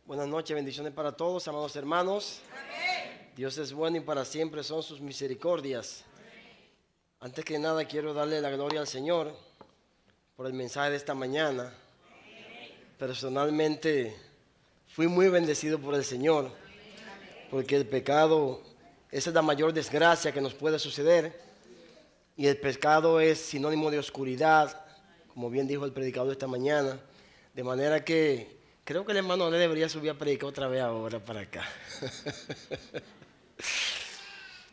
Buenas noches, bendiciones para todos, amados hermanos. Amén. Dios es bueno y para siempre son sus misericordias. Amén. Antes que nada quiero darle la gloria al Señor por el mensaje de esta mañana. Amén. Personalmente fui muy bendecido por el Señor, porque el pecado, esa es la mayor desgracia que nos puede suceder, y el pecado es sinónimo de oscuridad, como bien dijo el predicador esta mañana, de manera que creo que el hermano le debería subir a predicar otra vez ahora para acá.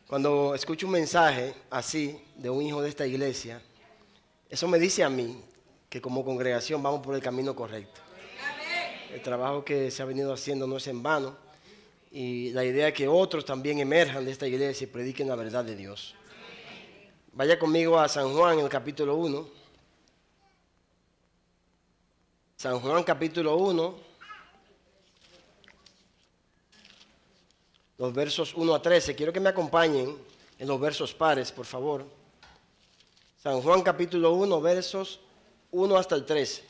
Cuando escucho un mensaje así de un hijo de esta iglesia, eso me dice a mí que como congregación vamos por el camino correcto. El trabajo que se ha venido haciendo no es en vano, y la idea es que otros también emerjan de esta iglesia y prediquen la verdad de Dios. Vaya conmigo a San Juan, el capítulo 1. San Juan, capítulo 1. Los versos 1 a 13. Quiero que me acompañen en los versos pares, por favor. San Juan capítulo 1, versos 1 hasta el 13.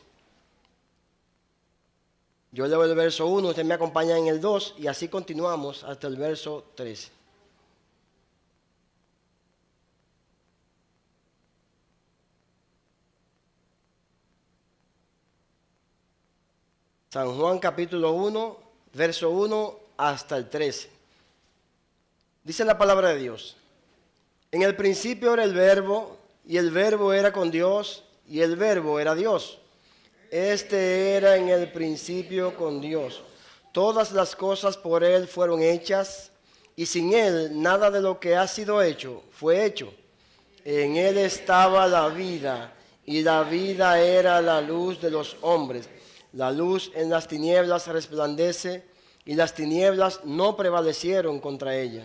Yo leo el verso 1, usted me acompaña en el 2 y así continuamos hasta el verso 13. San Juan capítulo 1, verso 1 hasta el 13. Dice la palabra de Dios: en el principio era el Verbo, y el Verbo era con Dios, y el Verbo era Dios. Este era en el principio con Dios. Todas las cosas por Él fueron hechas, y sin Él nada de lo que ha sido hecho fue hecho. En Él estaba la vida, y la vida era la luz de los hombres. La luz en las tinieblas resplandece, y las tinieblas no prevalecieron contra ella.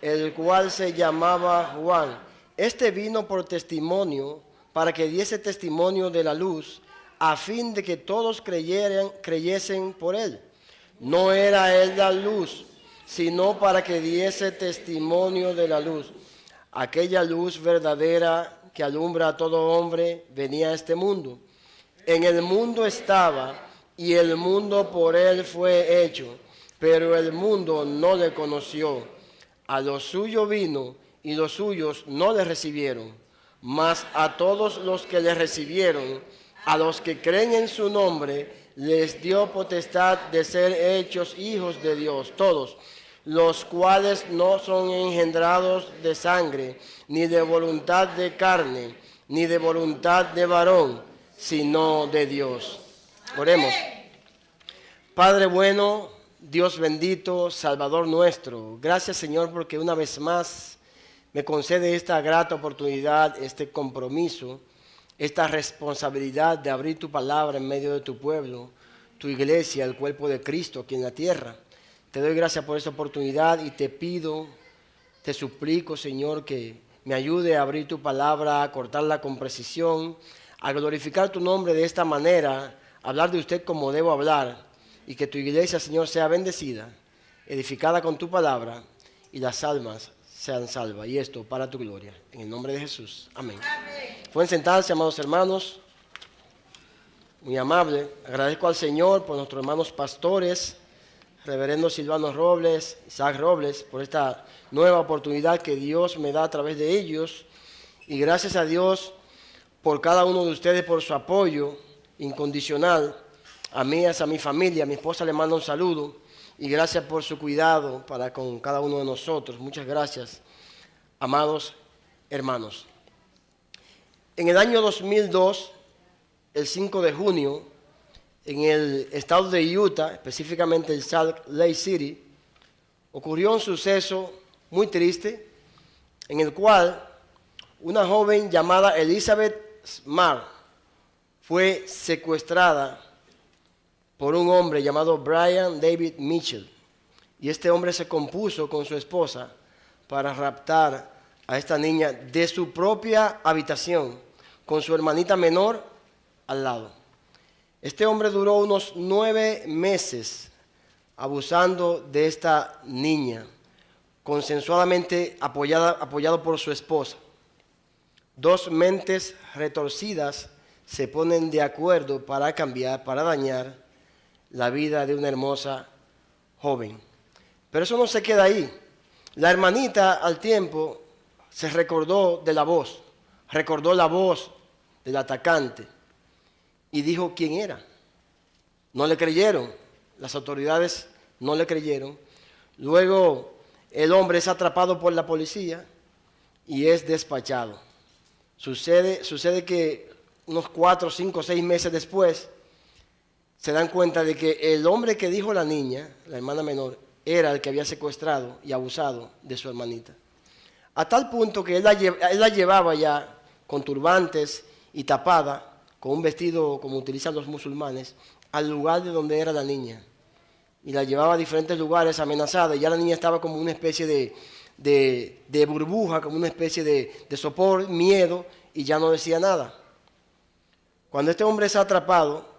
El cual se llamaba Juan. Este vino por testimonio, para que diese testimonio de la luz, a fin de que todos creyesen por él. No era él la luz, sino para que diese testimonio de la luz. Aquella luz verdadera que alumbra a todo hombre venía a este mundo. En el mundo estaba, y el mundo por él fue hecho, pero el mundo no le conoció. A los suyos vino, y los suyos no le recibieron. Mas a todos los que le recibieron, a los que creen en su nombre, les dio potestad de ser hechos hijos de Dios, todos, los cuales no son engendrados de sangre, ni de voluntad de carne, ni de voluntad de varón, sino de Dios. Oremos. Padre bueno, Dios bendito, Salvador nuestro, gracias Señor porque una vez más me concede esta grata oportunidad, este compromiso, esta responsabilidad de abrir tu palabra en medio de tu pueblo, tu iglesia, el cuerpo de Cristo aquí en la tierra. Te doy gracias por esta oportunidad y te pido, te suplico Señor que me ayude a abrir tu palabra, a cortarla con precisión, a glorificar tu nombre de esta manera, a hablar de usted como debo hablar. Y que tu iglesia, Señor, sea bendecida, edificada con tu palabra, y las almas sean salvas. Y esto para tu gloria. En el nombre de Jesús. Amén. Amén. Pueden sentarse, amados hermanos. Muy amable. Agradezco al Señor por nuestros hermanos pastores, reverendo Silvano Robles, Isaac Robles, por esta nueva oportunidad que Dios me da a través de ellos. Y gracias a Dios por cada uno de ustedes, por su apoyo incondicional. A mí, a mi familia, a mi esposa le mando un saludo y gracias por su cuidado para con cada uno de nosotros. Muchas gracias, amados hermanos. En el año 2002, el 5 de junio, en el estado de Utah, específicamente en Salt Lake City, ocurrió un suceso muy triste en el cual una joven llamada Elizabeth Smart fue secuestrada por un hombre llamado Brian David Mitchell. Y este hombre se compuso con su esposa para raptar a esta niña de su propia habitación, con su hermanita menor al lado. Este hombre duró unos 9 meses abusando de esta niña, consensuadamente apoyado por su esposa. Dos mentes retorcidas se ponen de acuerdo para cambiar, para dañar la vida de una hermosa joven. Pero eso no se queda ahí. La hermanita al tiempo se recordó de la voz, recordó la voz del atacante y dijo quién era. No le creyeron, las autoridades no le creyeron. Luego el hombre es atrapado por la policía y es despachado. Sucede que unos 4, 5, 6 meses después se dan cuenta de que el hombre que dijo la niña, la hermana menor, era el que había secuestrado y abusado de su hermanita. A tal punto que él la llevaba ya con turbantes y tapada, con un vestido como utilizan los musulmanes, al lugar de donde era la niña. Y la llevaba a diferentes lugares amenazada, y ya la niña estaba como una especie de burbuja, como una especie de sopor, miedo, y ya no decía nada. Cuando este hombre es atrapado,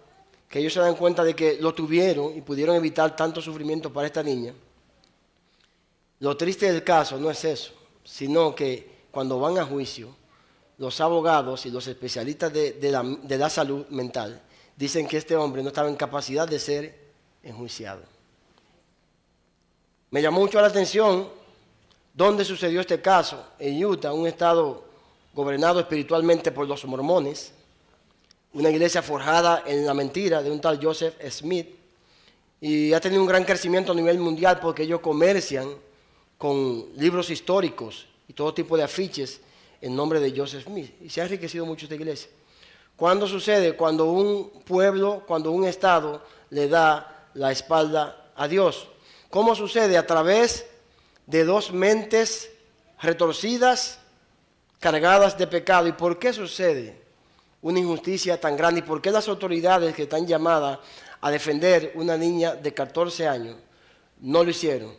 que ellos se dan cuenta de que lo tuvieron y pudieron evitar tanto sufrimiento para esta niña, lo triste del caso no es eso, sino que cuando van a juicio, los abogados y los especialistas de la salud mental dicen que este hombre no estaba en capacidad de ser enjuiciado. Me llamó mucho la atención dónde sucedió este caso, en Utah, un estado gobernado espiritualmente por los mormones, una iglesia forjada en la mentira de un tal Joseph Smith, y ha tenido un gran crecimiento a nivel mundial porque ellos comercian con libros históricos y todo tipo de afiches en nombre de Joseph Smith, y se ha enriquecido mucho esta iglesia. ¿Cuándo sucede? Cuando un pueblo, cuando un estado le da la espalda a Dios. ¿Cómo sucede? A través de dos mentes retorcidas, cargadas de pecado. ¿Y por qué sucede una injusticia tan grande? ¿Y por qué las autoridades que están llamadas a defender una niña de 14 años no lo hicieron?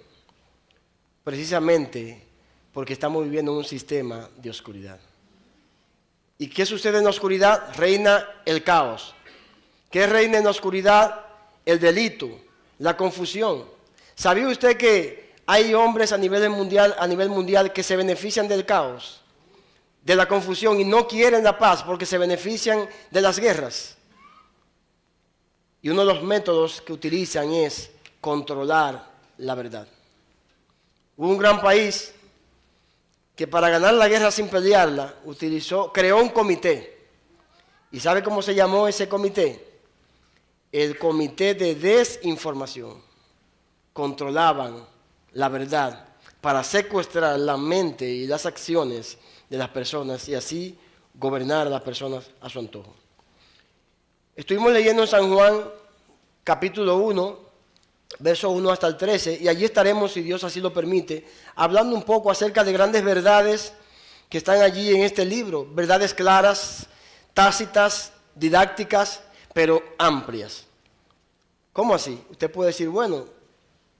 Precisamente porque estamos viviendo en un sistema de oscuridad. ¿Y qué sucede en la oscuridad? Reina el caos. ¿Qué reina en la oscuridad? El delito, la confusión. ¿Sabía usted que hay hombres a nivel mundial que se benefician del caos, de la confusión, y no quieren la paz porque se benefician de las guerras? Y uno de los métodos que utilizan es controlar la verdad. Hubo un gran país que para ganar la guerra sin pelearla, creó un comité. ¿Y sabe cómo se llamó ese comité? El Comité de Desinformación. Controlaban la verdad para secuestrar la mente y las acciones de las personas y así gobernar a las personas a su antojo. Estuvimos leyendo en San Juan capítulo 1, verso 1 hasta el 13, y allí estaremos, si Dios así lo permite, hablando un poco acerca de grandes verdades que están allí en este libro, verdades claras, tácitas, didácticas, pero amplias. ¿Cómo así? Usted puede decir, bueno,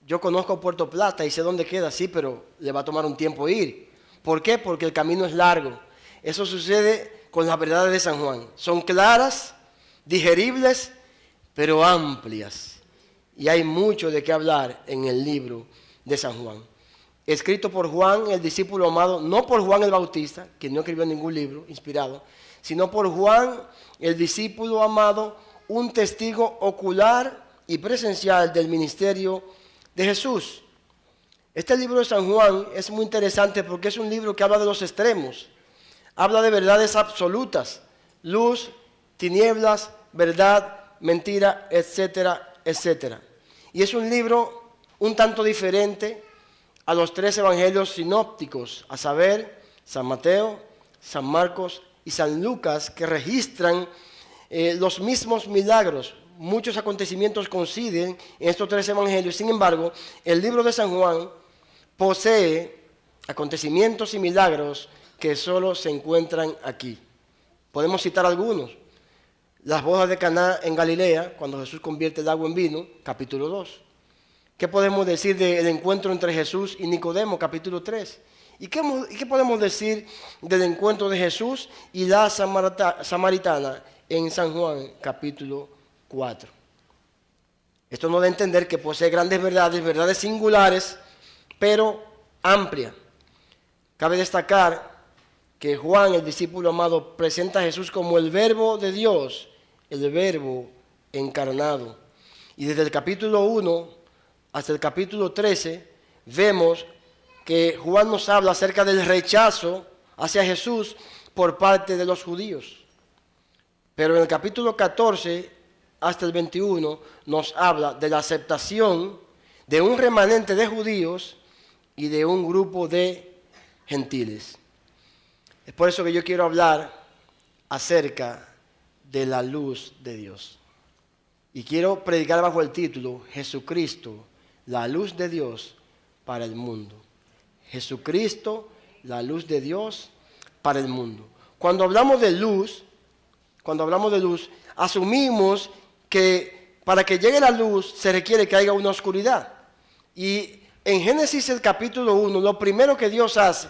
yo conozco Puerto Plata y sé dónde queda, sí, pero le va a tomar un tiempo ir. ¿Por qué? Porque el camino es largo. Eso sucede con las verdades de San Juan. Son claras, digeribles, pero amplias. Y hay mucho de qué hablar en el libro de San Juan. Escrito por Juan, el discípulo amado, no por Juan el Bautista, que no escribió ningún libro inspirado, sino por Juan, el discípulo amado, un testigo ocular y presencial del ministerio de Jesús. Este libro de San Juan es muy interesante porque es un libro que habla de los extremos. Habla de verdades absolutas, luz, tinieblas, verdad, mentira, etcétera, etcétera. Y es un libro un tanto diferente a los 3 evangelios sinópticos, a saber, San Mateo, San Marcos y San Lucas, que registran los mismos milagros. Muchos acontecimientos coinciden en estos 3 evangelios. Sin embargo, el libro de San Juan posee acontecimientos y milagros que solo se encuentran aquí. Podemos citar algunos. Las bodas de Caná en Galilea, cuando Jesús convierte el agua en vino, capítulo 2. ¿Qué podemos decir del encuentro entre Jesús y Nicodemo, capítulo 3? ¿Y qué podemos decir del encuentro de Jesús y la samaritana en San Juan, capítulo 4? Esto nos da a entender que posee grandes verdades, verdades singulares, pero amplias. Cabe destacar que Juan, el discípulo amado, presenta a Jesús como el Verbo de Dios, el Verbo encarnado. Y desde el capítulo 1 hasta el capítulo 13 vemos que Juan nos habla acerca del rechazo hacia Jesús por parte de los judíos. Pero en el capítulo 14 hasta el 21 nos habla de la aceptación de un remanente de judíos y de un grupo de gentiles. Es por eso que yo quiero hablar acerca de la luz de Dios. Y quiero predicar bajo el título Jesucristo, la luz de Dios para el mundo. Jesucristo, la luz de Dios para el mundo. Cuando hablamos de luz, asumimos que para que llegue la luz se requiere que haya una oscuridad. Y en Génesis el capítulo 1, lo primero que Dios hace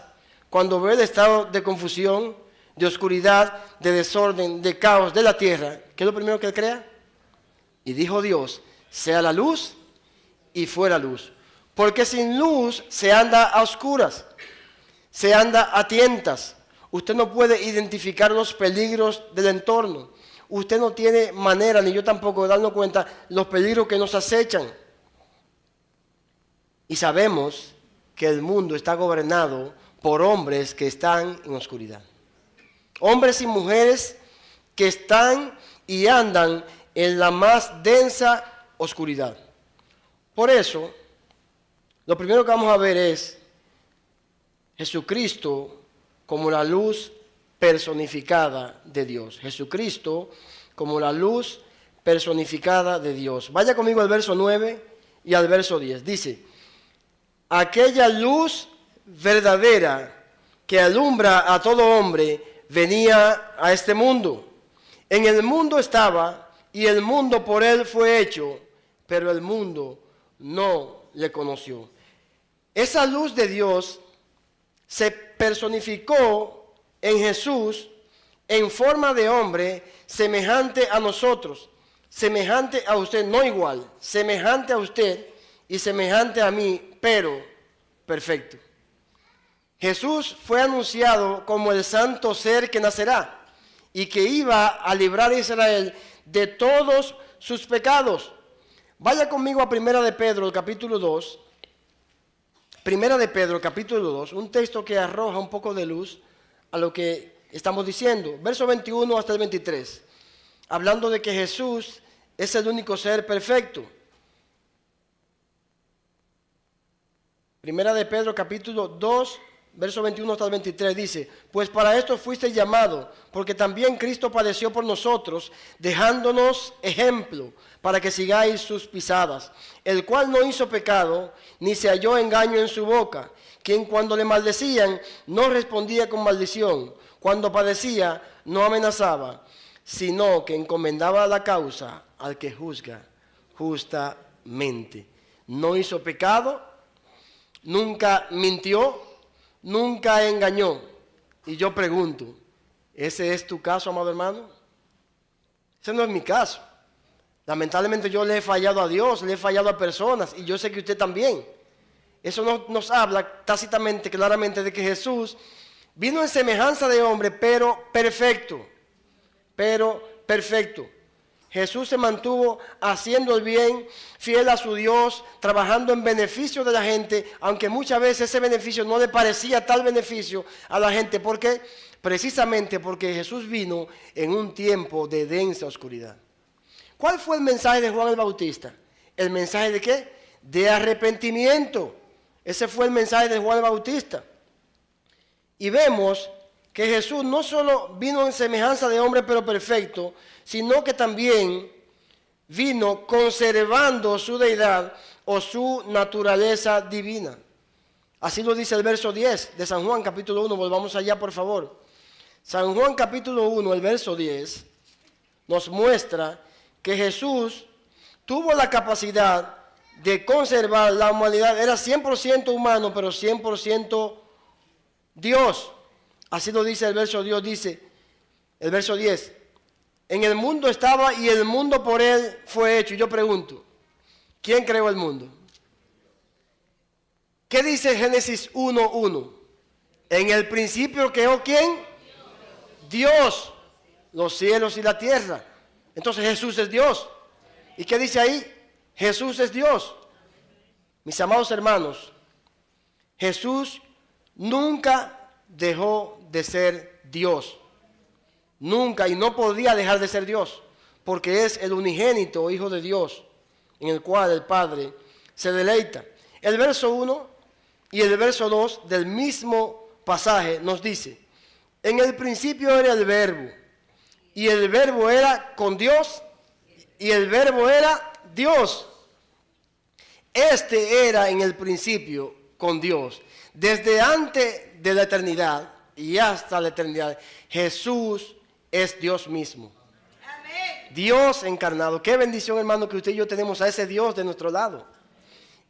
cuando ve el estado de confusión, de oscuridad, de desorden, de caos de la tierra, ¿qué es lo primero que Él crea? Y dijo Dios, sea la luz y fuera luz. Porque sin luz se anda a oscuras, se anda a tientas. Usted no puede identificar los peligros del entorno. Usted no tiene manera, ni yo tampoco, de darnos cuenta los peligros que nos acechan. Y sabemos que el mundo está gobernado por hombres que están en oscuridad. Hombres y mujeres que están y andan en la más densa oscuridad. Por eso, lo primero que vamos a ver es Jesucristo como la luz personificada de Dios. Jesucristo como la luz personificada de Dios. Vaya conmigo al verso 9 y al verso 10. Dice, aquella luz verdadera que alumbra a todo hombre venía a este mundo. En el mundo estaba y el mundo por él fue hecho, pero el mundo no le conoció. Esa luz de Dios se personificó en Jesús en forma de hombre semejante a nosotros, semejante a usted, no igual, semejante a usted y semejante a mí, pero perfecto. Jesús fue anunciado como el santo ser que nacerá y que iba a librar a Israel de todos sus pecados. Vaya conmigo a Primera de Pedro, el capítulo 2. Primera de Pedro, capítulo 2, un texto que arroja un poco de luz a lo que estamos diciendo. Verso 21 hasta el 23, hablando de que Jesús es el único ser perfecto. Primera de Pedro, capítulo 2, verso 21 hasta el 23, dice, pues para esto fuiste llamado, porque también Cristo padeció por nosotros, dejándonos ejemplo, para que sigáis sus pisadas, el cual no hizo pecado, ni se halló engaño en su boca, quien cuando le maldecían, no respondía con maldición, cuando padecía, no amenazaba, sino que encomendaba la causa al que juzga justamente. No hizo pecado, nunca mintió, nunca engañó. Y yo pregunto, ¿ese es tu caso, amado hermano? Ese no es mi caso. Lamentablemente yo le he fallado a Dios, le he fallado a personas, y yo sé que usted también. Eso nos habla tácitamente, claramente, de que Jesús vino en semejanza de hombre, pero perfecto. Jesús se mantuvo haciendo el bien, fiel a su Dios, trabajando en beneficio de la gente, aunque muchas veces ese beneficio no le parecía tal beneficio a la gente. ¿Por qué? Precisamente porque Jesús vino en un tiempo de densa oscuridad. ¿Cuál fue el mensaje de Juan el Bautista? ¿El mensaje de qué? De arrepentimiento. Ese fue el mensaje de Juan el Bautista. Y vemos que Jesús no solo vino en semejanza de hombre pero perfecto, sino que también vino conservando su deidad o su naturaleza divina. Así lo dice el verso 10 de San Juan capítulo 1, volvamos allá por favor. San Juan capítulo 1, el verso 10, nos muestra que Jesús tuvo la capacidad de conservar la humanidad. Era 100% humano, pero 100% Dios. Así lo dice el verso 10, dice el verso 10. En el mundo estaba y el mundo por él fue hecho. Y yo pregunto, ¿quién creó el mundo? ¿Qué dice Génesis 1:1? En el principio creó ¿quién? Dios, los cielos y la tierra. Entonces Jesús es Dios. ¿Y qué dice ahí? Jesús es Dios. Mis amados hermanos, Jesús nunca dejó de ser Dios. Nunca, y no podía dejar de ser Dios, porque es el unigénito Hijo de Dios, en el cual el Padre se deleita. El verso 1 y el verso 2 del mismo pasaje nos dice: en el principio era el verbo, y el verbo era con Dios, y el verbo era Dios. Este era en el principio con Dios. Desde antes de la eternidad y hasta la eternidad, Jesús es Dios mismo. Amén. Dios encarnado. Qué bendición, hermano, que usted y yo tenemos a ese Dios de nuestro lado.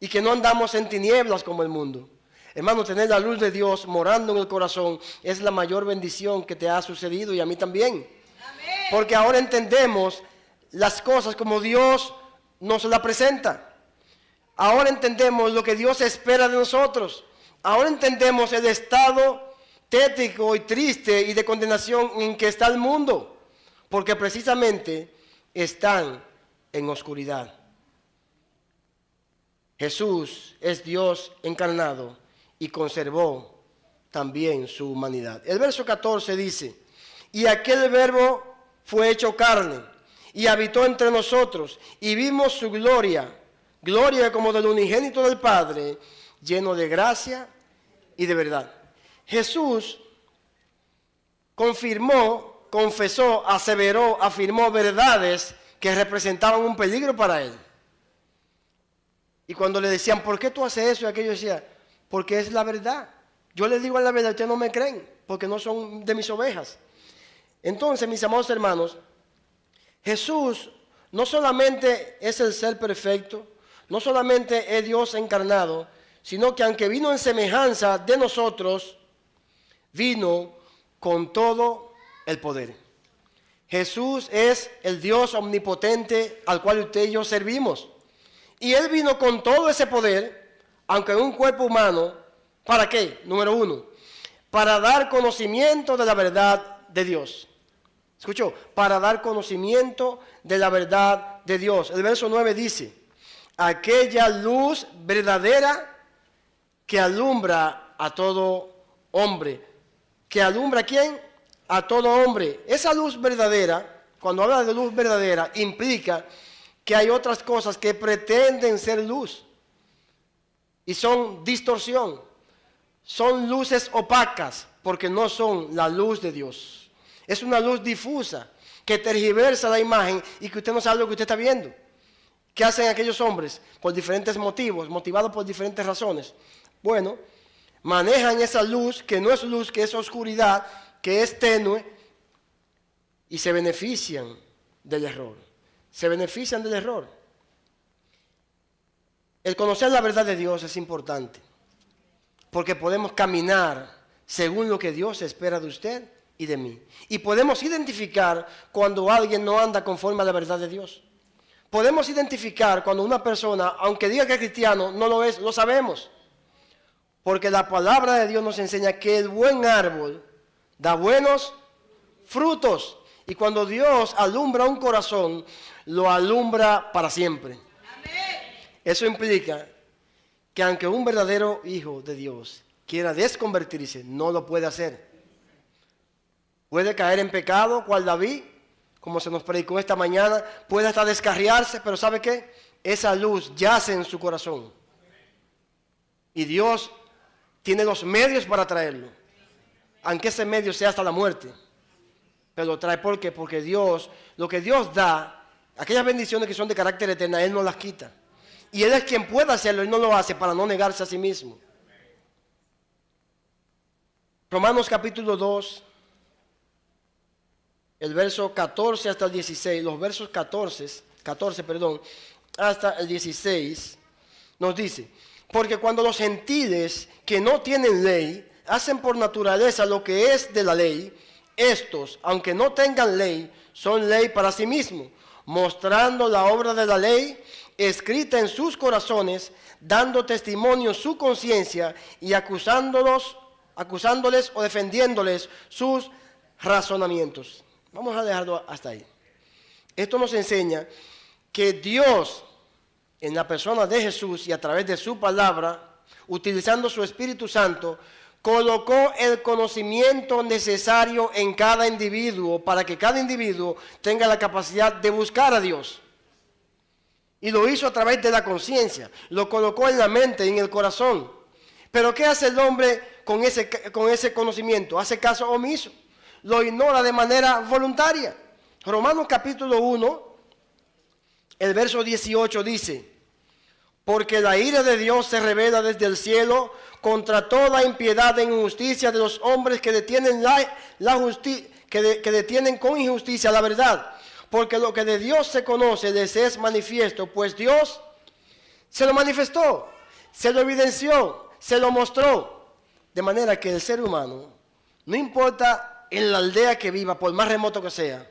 Y que no andamos en tinieblas como el mundo. Hermano, tener la luz de Dios morando en el corazón es la mayor bendición que te ha sucedido, y a mí también. Amén. Porque ahora entendemos las cosas como Dios nos las presenta. Ahora entendemos lo que Dios espera de nosotros. Ahora entendemos el estado tétrico y triste y de condenación en que está el mundo, porque precisamente están en oscuridad. Jesús es Dios encarnado y conservó también su humanidad. El verso 14 dice: y aquel verbo fue hecho carne y habitó entre nosotros, y vimos su gloria, gloria como del unigénito del Padre, lleno de gracia y de verdad. Jesús confirmó, confesó, aseveró, afirmó verdades que representaban un peligro para él. Y cuando le decían, ¿por qué tú haces eso y aquello? Decía, porque es la verdad. Yo les digo la verdad, ustedes no me creen, porque no son de mis ovejas. Entonces, mis amados hermanos, Jesús no solamente es el ser perfecto, no solamente es Dios encarnado, sino que aunque vino en semejanza de nosotros, vino con todo el poder. Jesús es el Dios omnipotente al cual usted y yo servimos. Y Él vino con todo ese poder, aunque en un cuerpo humano, ¿para qué? Número 1, para dar conocimiento de la verdad de Dios. ¿Escuchó? Para dar conocimiento de la verdad de Dios. El verso 9 dice: aquella luz verdadera que alumbra a todo hombre. ¿Que alumbra a quién? A todo hombre. Esa luz verdadera, cuando habla de luz verdadera, implica que hay otras cosas que pretenden ser luz y son distorsión. Son luces opacas porque no son la luz de Dios. Es una luz difusa que tergiversa la imagen y que usted no sabe lo que usted está viendo. ¿Qué hacen aquellos hombres? Por diferentes motivos, motivados por diferentes razones. Bueno, manejan esa luz, que no es luz, que es oscuridad, que es tenue, y se benefician del error. Se benefician del error. El conocer la verdad de Dios es importante, porque podemos caminar según lo que Dios espera de usted y de mí. Y podemos identificar cuando alguien no anda conforme a la verdad de Dios. Podemos identificar cuando una persona, aunque diga que es cristiano, no lo es, lo sabemos. Porque la palabra de Dios nos enseña que el buen árbol da buenos frutos. Y cuando Dios alumbra un corazón, lo alumbra para siempre. Amén. Eso implica que aunque un verdadero hijo de Dios quiera desconvertirse, no lo puede hacer. Puede caer en pecado, cual David, como se nos predicó esta mañana, puede hasta descarriarse, pero ¿sabe qué? Esa luz yace en su corazón. Y Dios tiene los medios para traerlo, aunque ese medio sea hasta la muerte. Pero lo trae, ¿por qué? Porque Dios, lo que Dios da, aquellas bendiciones que son de carácter eterno, Él no las quita. Y Él es quien puede hacerlo, Él no lo hace para no negarse a sí mismo. Romanos capítulo 2, el verso 14 hasta el 16, los versos 14, hasta el 16, nos dice: porque cuando los gentiles que no tienen ley hacen por naturaleza lo que es de la ley, estos, aunque no tengan ley, son ley para sí mismos, mostrando la obra de la ley escrita en sus corazones, dando testimonio su conciencia y acusándolos acusándoles o defendiéndoles sus razonamientos. Vamos a dejarlo hasta ahí. Esto nos enseña que Dios, en la persona de Jesús y a través de su palabra, utilizando su Espíritu Santo, colocó el conocimiento necesario en cada individuo para que cada individuo tenga la capacidad de buscar a Dios. Y lo hizo a través de la conciencia, lo colocó en la mente y en el corazón. Pero ¿qué hace el hombre con ese conocimiento? Hace caso omiso, lo ignora de manera voluntaria. Romanos capítulo 1, el verso 18 dice: porque la ira de Dios se revela desde el cielo contra toda impiedad e injusticia de los hombres que detienen que detienen con injusticia la verdad. Porque lo que de Dios se conoce les es manifiesto, pues Dios se lo manifestó, se lo evidenció, se lo mostró. De manera que el ser humano, no importa en la aldea que viva, por más remoto que sea,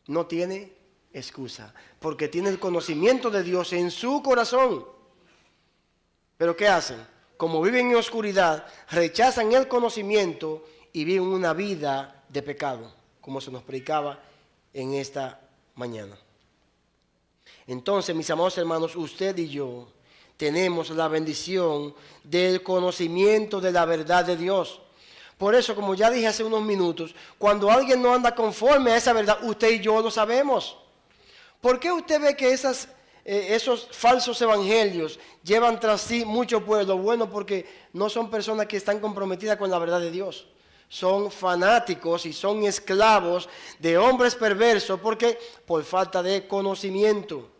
no tiene excusa, porque tiene el conocimiento de Dios en su corazón. Pero ¿qué hacen? Como viven en oscuridad, rechazan el conocimiento y viven una vida de pecado, como se nos predicaba en esta mañana. Entonces, mis amados hermanos, usted y yo tenemos la bendición del conocimiento de la verdad de Dios. Por eso, como ya dije hace unos minutos, cuando alguien no anda conforme a esa verdad, usted y yo lo sabemos. ¿Por qué usted ve que esos falsos evangelios llevan tras sí mucho pueblo? Bueno, porque no son personas que están comprometidas con la verdad de Dios. Son fanáticos y son esclavos de hombres perversos. ¿Por qué? Por falta de conocimiento,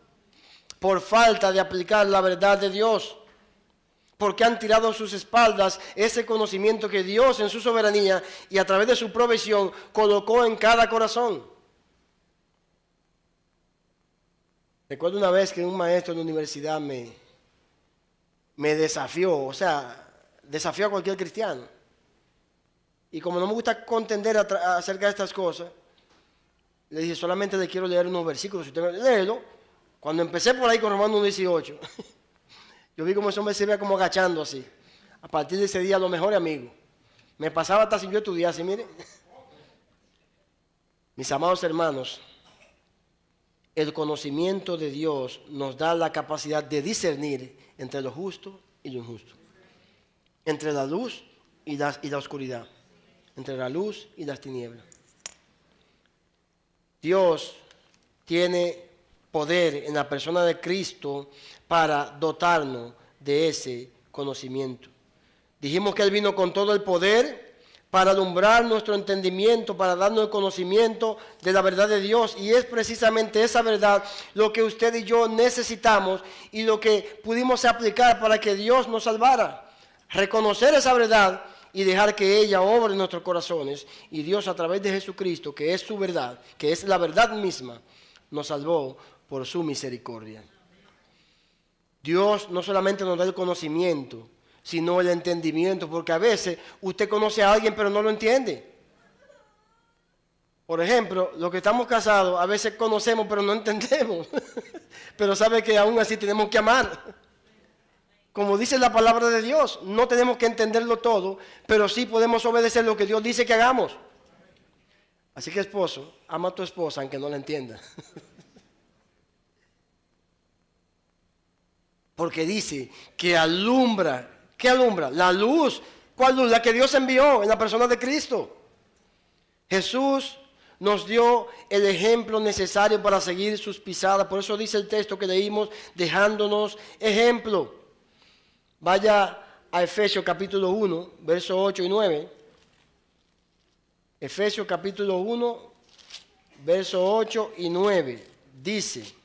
por falta de aplicar la verdad de Dios, porque han tirado a sus espaldas ese conocimiento que Dios en su soberanía y a través de su provisión colocó en cada corazón. Recuerdo una vez que un maestro en la universidad me desafió, desafió a cualquier cristiano. Y como no me gusta contender acerca de estas cosas, le dije, solamente le quiero leer unos versículos, si usted léelo. Cuando empecé por ahí con Romanos 18, yo vi como ese hombre se veía como agachando así. A partir de ese día, los mejores amigos. Me pasaba hasta sin yo estudiar así, mire. Mis amados hermanos, el conocimiento de Dios nos da la capacidad de discernir entre lo justo y lo injusto, entre la luz y la oscuridad, entre la luz y las tinieblas. Dios tiene poder en la persona de Cristo para dotarnos de ese conocimiento. Dijimos que Él vino con todo el poder para alumbrar nuestro entendimiento, para darnos el conocimiento de la verdad de Dios. Y es precisamente esa verdad lo que usted y yo necesitamos y lo que pudimos aplicar para que Dios nos salvara. Reconocer esa verdad y dejar que ella obre en nuestros corazones. Y Dios, a través de Jesucristo, que es su verdad, que es la verdad misma, nos salvó por su misericordia. Dios no solamente nos da el conocimiento, sino el entendimiento, porque a veces usted conoce a alguien pero no lo entiende. Por ejemplo, los que estamos casados, a veces conocemos pero no entendemos, pero sabe que aún así tenemos que amar. Como dice la palabra de Dios, no tenemos que entenderlo todo, pero sí podemos obedecer lo que Dios dice que hagamos. Así que, esposo, ama a tu esposa aunque no la entienda. Porque dice que alumbra. ¿Qué alumbra? La luz. ¿Cuál luz? La que Dios envió en la persona de Cristo. Jesús nos dio el ejemplo necesario para seguir sus pisadas. Por eso dice el texto que leímos, dejándonos ejemplo. Vaya a Efesios capítulo 1, versos 8 y 9. Efesios capítulo 1, versos 8 y 9. Dice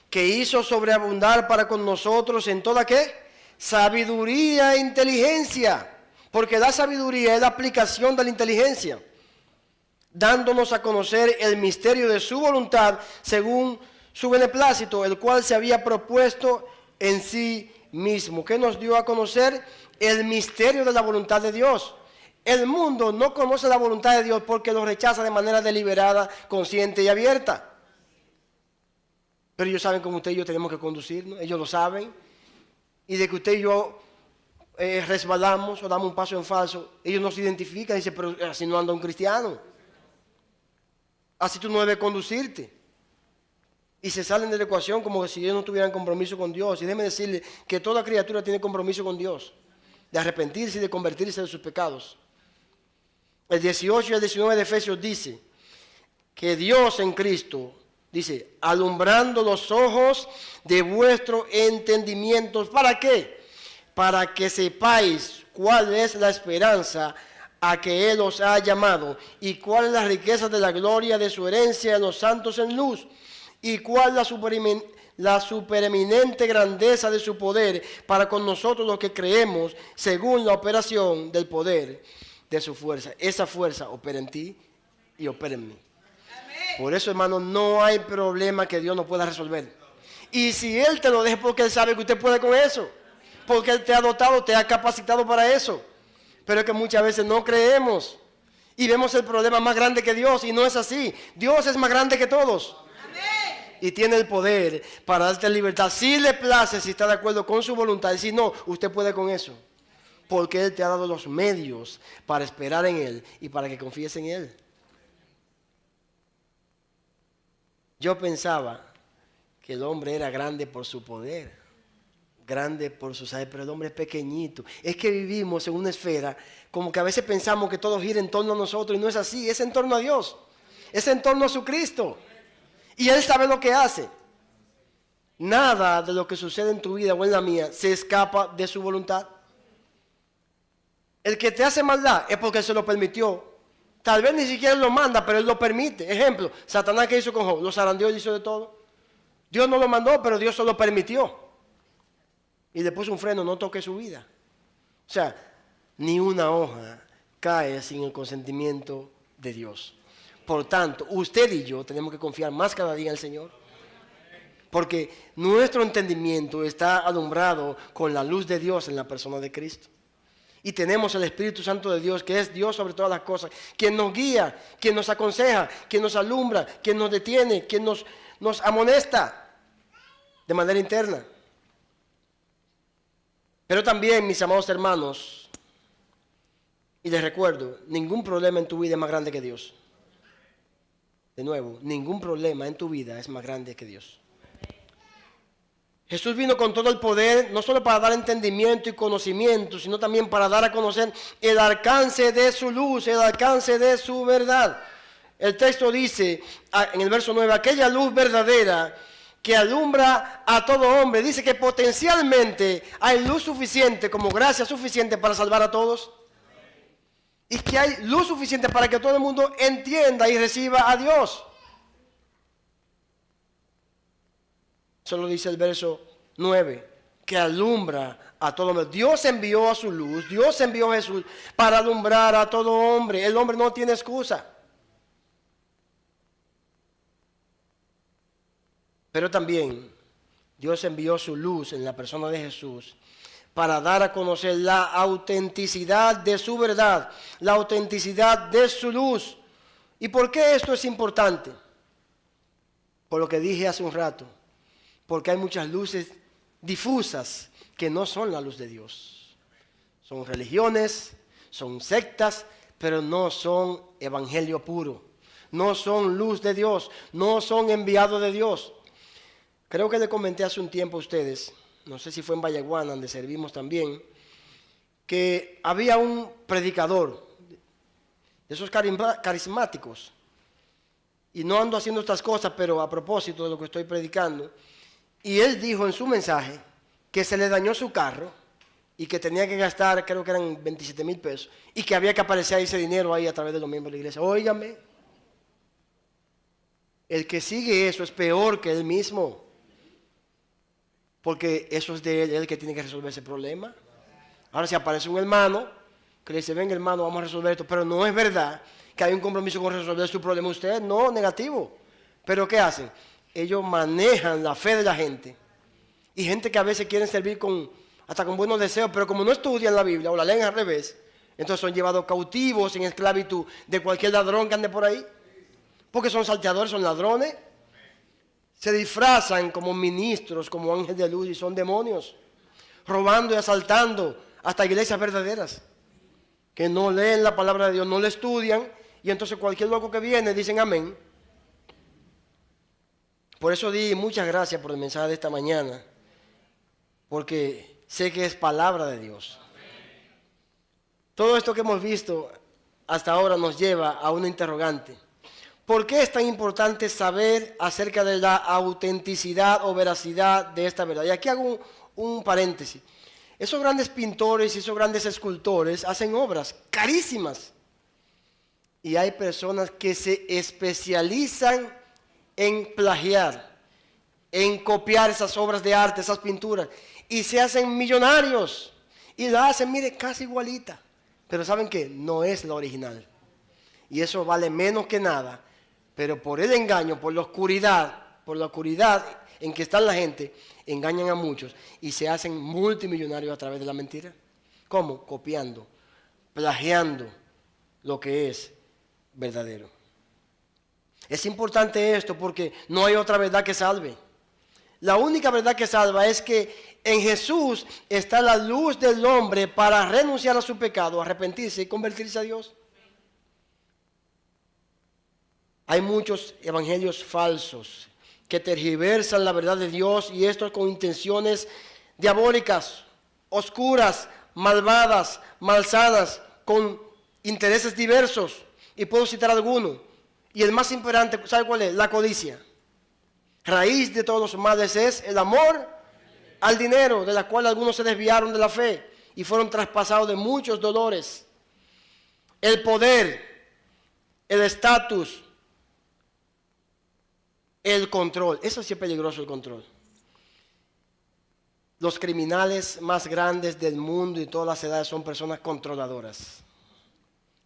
que hizo sobreabundar para con nosotros en toda ¿qué? Sabiduría e inteligencia. Porque la sabiduría es la aplicación de la inteligencia, dándonos a conocer el misterio de su voluntad según su beneplácito, el cual se había propuesto en sí mismo. ¿Qué nos dio a conocer? El misterio de la voluntad de Dios. El mundo no conoce la voluntad de Dios porque lo rechaza de manera deliberada, consciente y abierta. Pero ellos saben cómo usted y yo tenemos que conducirnos, ellos lo saben. Y de que usted y yo resbalamos o damos un paso en falso, ellos nos identifican y dicen, pero así no anda un cristiano. Así tú no debes conducirte. Y se salen de la ecuación como que si ellos no tuvieran compromiso con Dios. Y déjeme decirle que toda criatura tiene compromiso con Dios, de arrepentirse y de convertirse de sus pecados. El 18 y el 19 de Efesios dice que Dios en Cristo, dice, alumbrando los ojos de vuestro entendimiento. ¿Para qué? Para que sepáis cuál es la esperanza a que Él os ha llamado y cuál es la riqueza de la gloria de su herencia en los santos en luz y cuál la supereminente grandeza de su poder para con nosotros los que creemos según la operación del poder de su fuerza. Esa fuerza opera en ti y opera en mí. Por eso, hermano, no hay problema que Dios no pueda resolver. Y si Él te lo deja porque Él sabe que usted puede con eso, porque Él te ha dotado, te ha capacitado para eso. Pero es que muchas veces no creemos y vemos el problema más grande que Dios, y no es así. Dios es más grande que todos. Amén. Y tiene el poder para darte libertad. Si le place, si está de acuerdo con su voluntad, y si no, usted puede con eso. Porque Él te ha dado los medios para esperar en Él y para que confíes en Él. Yo pensaba que el hombre era grande por su poder, grande por su saber, pero el hombre es pequeñito. Es que vivimos en una esfera como que a veces pensamos que todo gira en torno a nosotros y no es así, es en torno a Dios, es en torno a su Cristo. Y Él sabe lo que hace. Nada de lo que sucede en tu vida o en la mía se escapa de su voluntad. El que te hace maldad es porque Él se lo permitió. Tal vez ni siquiera lo manda, pero Él lo permite. Ejemplo, Satanás, ¿qué hizo con Job? Lo zarandeó y hizo de todo. Dios no lo mandó, pero Dios se lo permitió. Y le puso un freno, no toque su vida. O sea, ni una hoja cae sin el consentimiento de Dios. Por tanto, usted y yo tenemos que confiar más cada día en el Señor. Porque nuestro entendimiento está alumbrado con la luz de Dios en la persona de Cristo. Y tenemos el Espíritu Santo de Dios, que es Dios sobre todas las cosas, quien nos guía, quien nos aconseja, quien nos alumbra, quien nos detiene, quien nos amonesta de manera interna. Pero también, mis amados hermanos, y les recuerdo, ningún problema en tu vida es más grande que Dios. De nuevo, ningún problema en tu vida es más grande que Dios. Jesús vino con todo el poder, no solo para dar entendimiento y conocimiento, sino también para dar a conocer el alcance de su luz, el alcance de su verdad. El texto dice, en el verso 9, aquella luz verdadera que alumbra a todo hombre. Dice que potencialmente hay luz suficiente, como gracia suficiente para salvar a todos. Y que hay luz suficiente para que todo el mundo entienda y reciba a Dios. Eso lo dice el verso 9, que alumbra a todo hombre. Dios envió a su luz, Dios envió a Jesús para alumbrar a todo hombre. El hombre no tiene excusa. Pero también Dios envió su luz en la persona de Jesús para dar a conocer la autenticidad de su verdad, la autenticidad de su luz. ¿Y por qué esto es importante? Por lo que dije hace un rato. Porque hay muchas luces difusas que no son la luz de Dios. Son religiones, son sectas, pero no son evangelio puro. No son luz de Dios, no son enviados de Dios. Creo que le comenté hace un tiempo a ustedes, no sé si fue en Vallaguana, donde servimos también, que había un predicador de esos carismáticos. Y no ando haciendo estas cosas, pero a propósito de lo que estoy predicando. Y él dijo en su mensaje que se le dañó su carro y que tenía que gastar, creo que eran 27,000 pesos, y que había que aparecer ese dinero ahí a través de los miembros de la iglesia. Óigame, el que sigue eso es peor que él mismo, porque eso es de él, el que tiene que resolver ese problema. Ahora si aparece un hermano que le dice, venga hermano, vamos a resolver esto, pero no es verdad que hay un compromiso con resolver su problema usted, no, negativo. Pero ¿qué hacen? Ellos manejan la fe de la gente. Y gente que a veces quieren servir hasta con buenos deseos, pero como no estudian la Biblia o la leen al revés, entonces son llevados cautivos en esclavitud de cualquier ladrón que ande por ahí. Porque son salteadores, son ladrones. Se disfrazan como ministros, como ángeles de luz y son demonios. Robando y asaltando hasta iglesias verdaderas, que no leen la palabra de Dios, no la estudian, y entonces cualquier loco que viene dicen amén. Por eso di muchas gracias por el mensaje de esta mañana, porque sé que es palabra de Dios. Todo esto que hemos visto hasta ahora nos lleva a una interrogante. ¿Por qué es tan importante saber acerca de la autenticidad o veracidad de esta verdad? Y aquí hago un paréntesis. Esos grandes pintores y esos grandes escultores hacen obras carísimas. Y hay personas que se especializan en plagiar, en copiar esas obras de arte, esas pinturas. Y se hacen millonarios. Y la hacen, mire, casi igualita. Pero ¿saben qué? No es la original. Y eso vale menos que nada. Pero por el engaño, por la oscuridad en que está la gente, engañan a muchos y se hacen multimillonarios a través de la mentira. ¿Cómo? Copiando, plagiando lo que es verdadero. Es importante esto porque no hay otra verdad que salve. La única verdad que salva es que en Jesús está la luz del hombre para renunciar a su pecado, arrepentirse y convertirse a Dios. Hay muchos evangelios falsos que tergiversan la verdad de Dios, y esto con intenciones diabólicas, oscuras, malvadas, malsanas, con intereses diversos. Y puedo citar algunos. Y el más imperante, ¿sabe cuál es? La codicia. Raíz de todos los males es el amor al dinero, de la cual algunos se desviaron de la fe y fueron traspasados de muchos dolores. El poder, el estatus, el control. Eso sí es peligroso, el control. Los criminales más grandes del mundo y todas las edades son personas controladoras,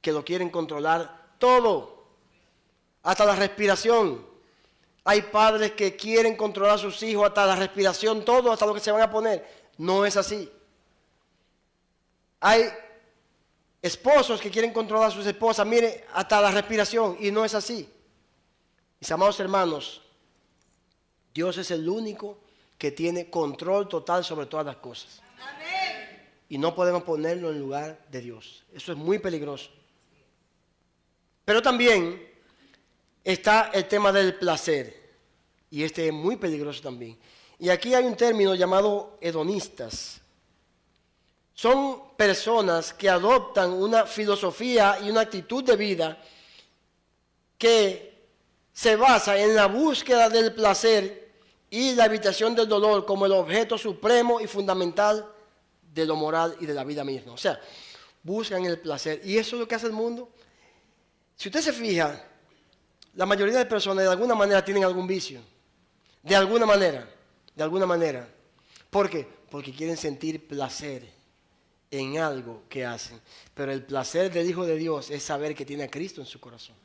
que lo quieren controlar todo, hasta la respiración. Hay padres que quieren controlar a sus hijos hasta la respiración, todo, hasta lo que se van a poner. No es así. Hay esposos que quieren controlar a sus esposas, mire, hasta la respiración, y no es así. Mis amados hermanos, Dios es el único que tiene control total sobre todas las cosas. Amén. Y no podemos ponerlo en lugar de Dios. Eso es muy peligroso. Pero también está el tema del placer. Y este es muy peligroso también. Y aquí hay un término llamado hedonistas. Son personas que adoptan una filosofía y una actitud de vida que se basa en la búsqueda del placer y la evitación del dolor como el objeto supremo y fundamental de lo moral y de la vida misma. O sea, buscan el placer. Y eso es lo que hace el mundo. Si usted se fija, la mayoría de personas de alguna manera tienen algún vicio. De alguna manera. ¿Por qué? Porque quieren sentir placer en algo que hacen. Pero el placer del Hijo de Dios es saber que tiene a Cristo en su corazón.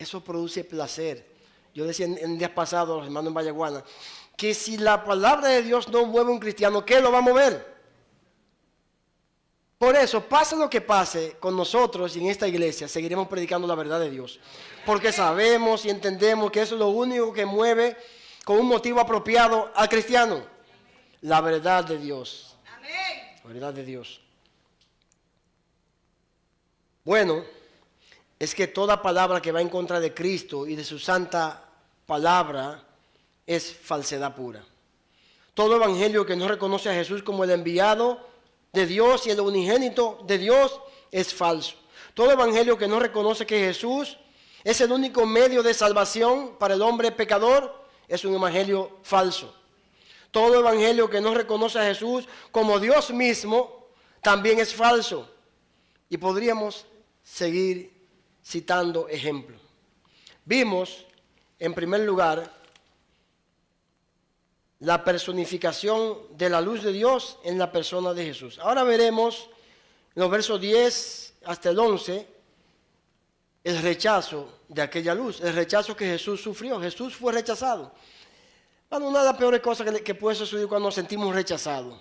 Eso produce placer. Yo decía en días pasados, los hermanos en Vallaguana, que si la palabra de Dios no mueve a un cristiano, ¿qué lo va a mover? Por eso, pase lo que pase con nosotros y en esta iglesia, seguiremos predicando la verdad de Dios. Porque sabemos y entendemos que eso es lo único que mueve con un motivo apropiado al cristiano. La verdad de Dios. La verdad de Dios. Bueno, es que toda palabra que va en contra de Cristo y de su santa palabra es falsedad pura. Todo evangelio que no reconoce a Jesús como el enviado de Dios y el unigénito de Dios es falso. Todo evangelio que no reconoce que Jesús es el único medio de salvación para el hombre pecador es un evangelio falso. Todo evangelio que no reconoce a Jesús como Dios mismo también es falso. Y podríamos seguir citando ejemplos. Vimos, en primer lugar, la personificación de la luz de Dios en la persona de Jesús. Ahora veremos en los versos 10 hasta el 11 el rechazo de aquella luz, el rechazo que Jesús sufrió. Jesús fue rechazado. Bueno, una de las peores cosas que puede suceder cuando nos sentimos rechazados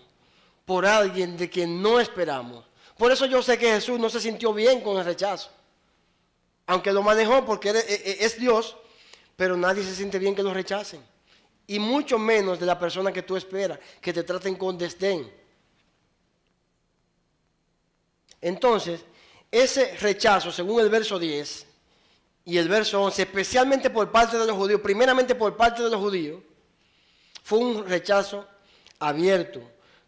por alguien de quien no esperamos. Por eso yo sé que Jesús no se sintió bien con el rechazo. Aunque lo manejó porque es Dios, pero nadie se siente bien que lo rechacen. Y mucho menos de la persona que tú esperas, que te traten con desdén. Entonces, ese rechazo, según el verso 10 y el verso 11, especialmente por parte de los judíos, primeramente por parte de los judíos, fue un rechazo abierto,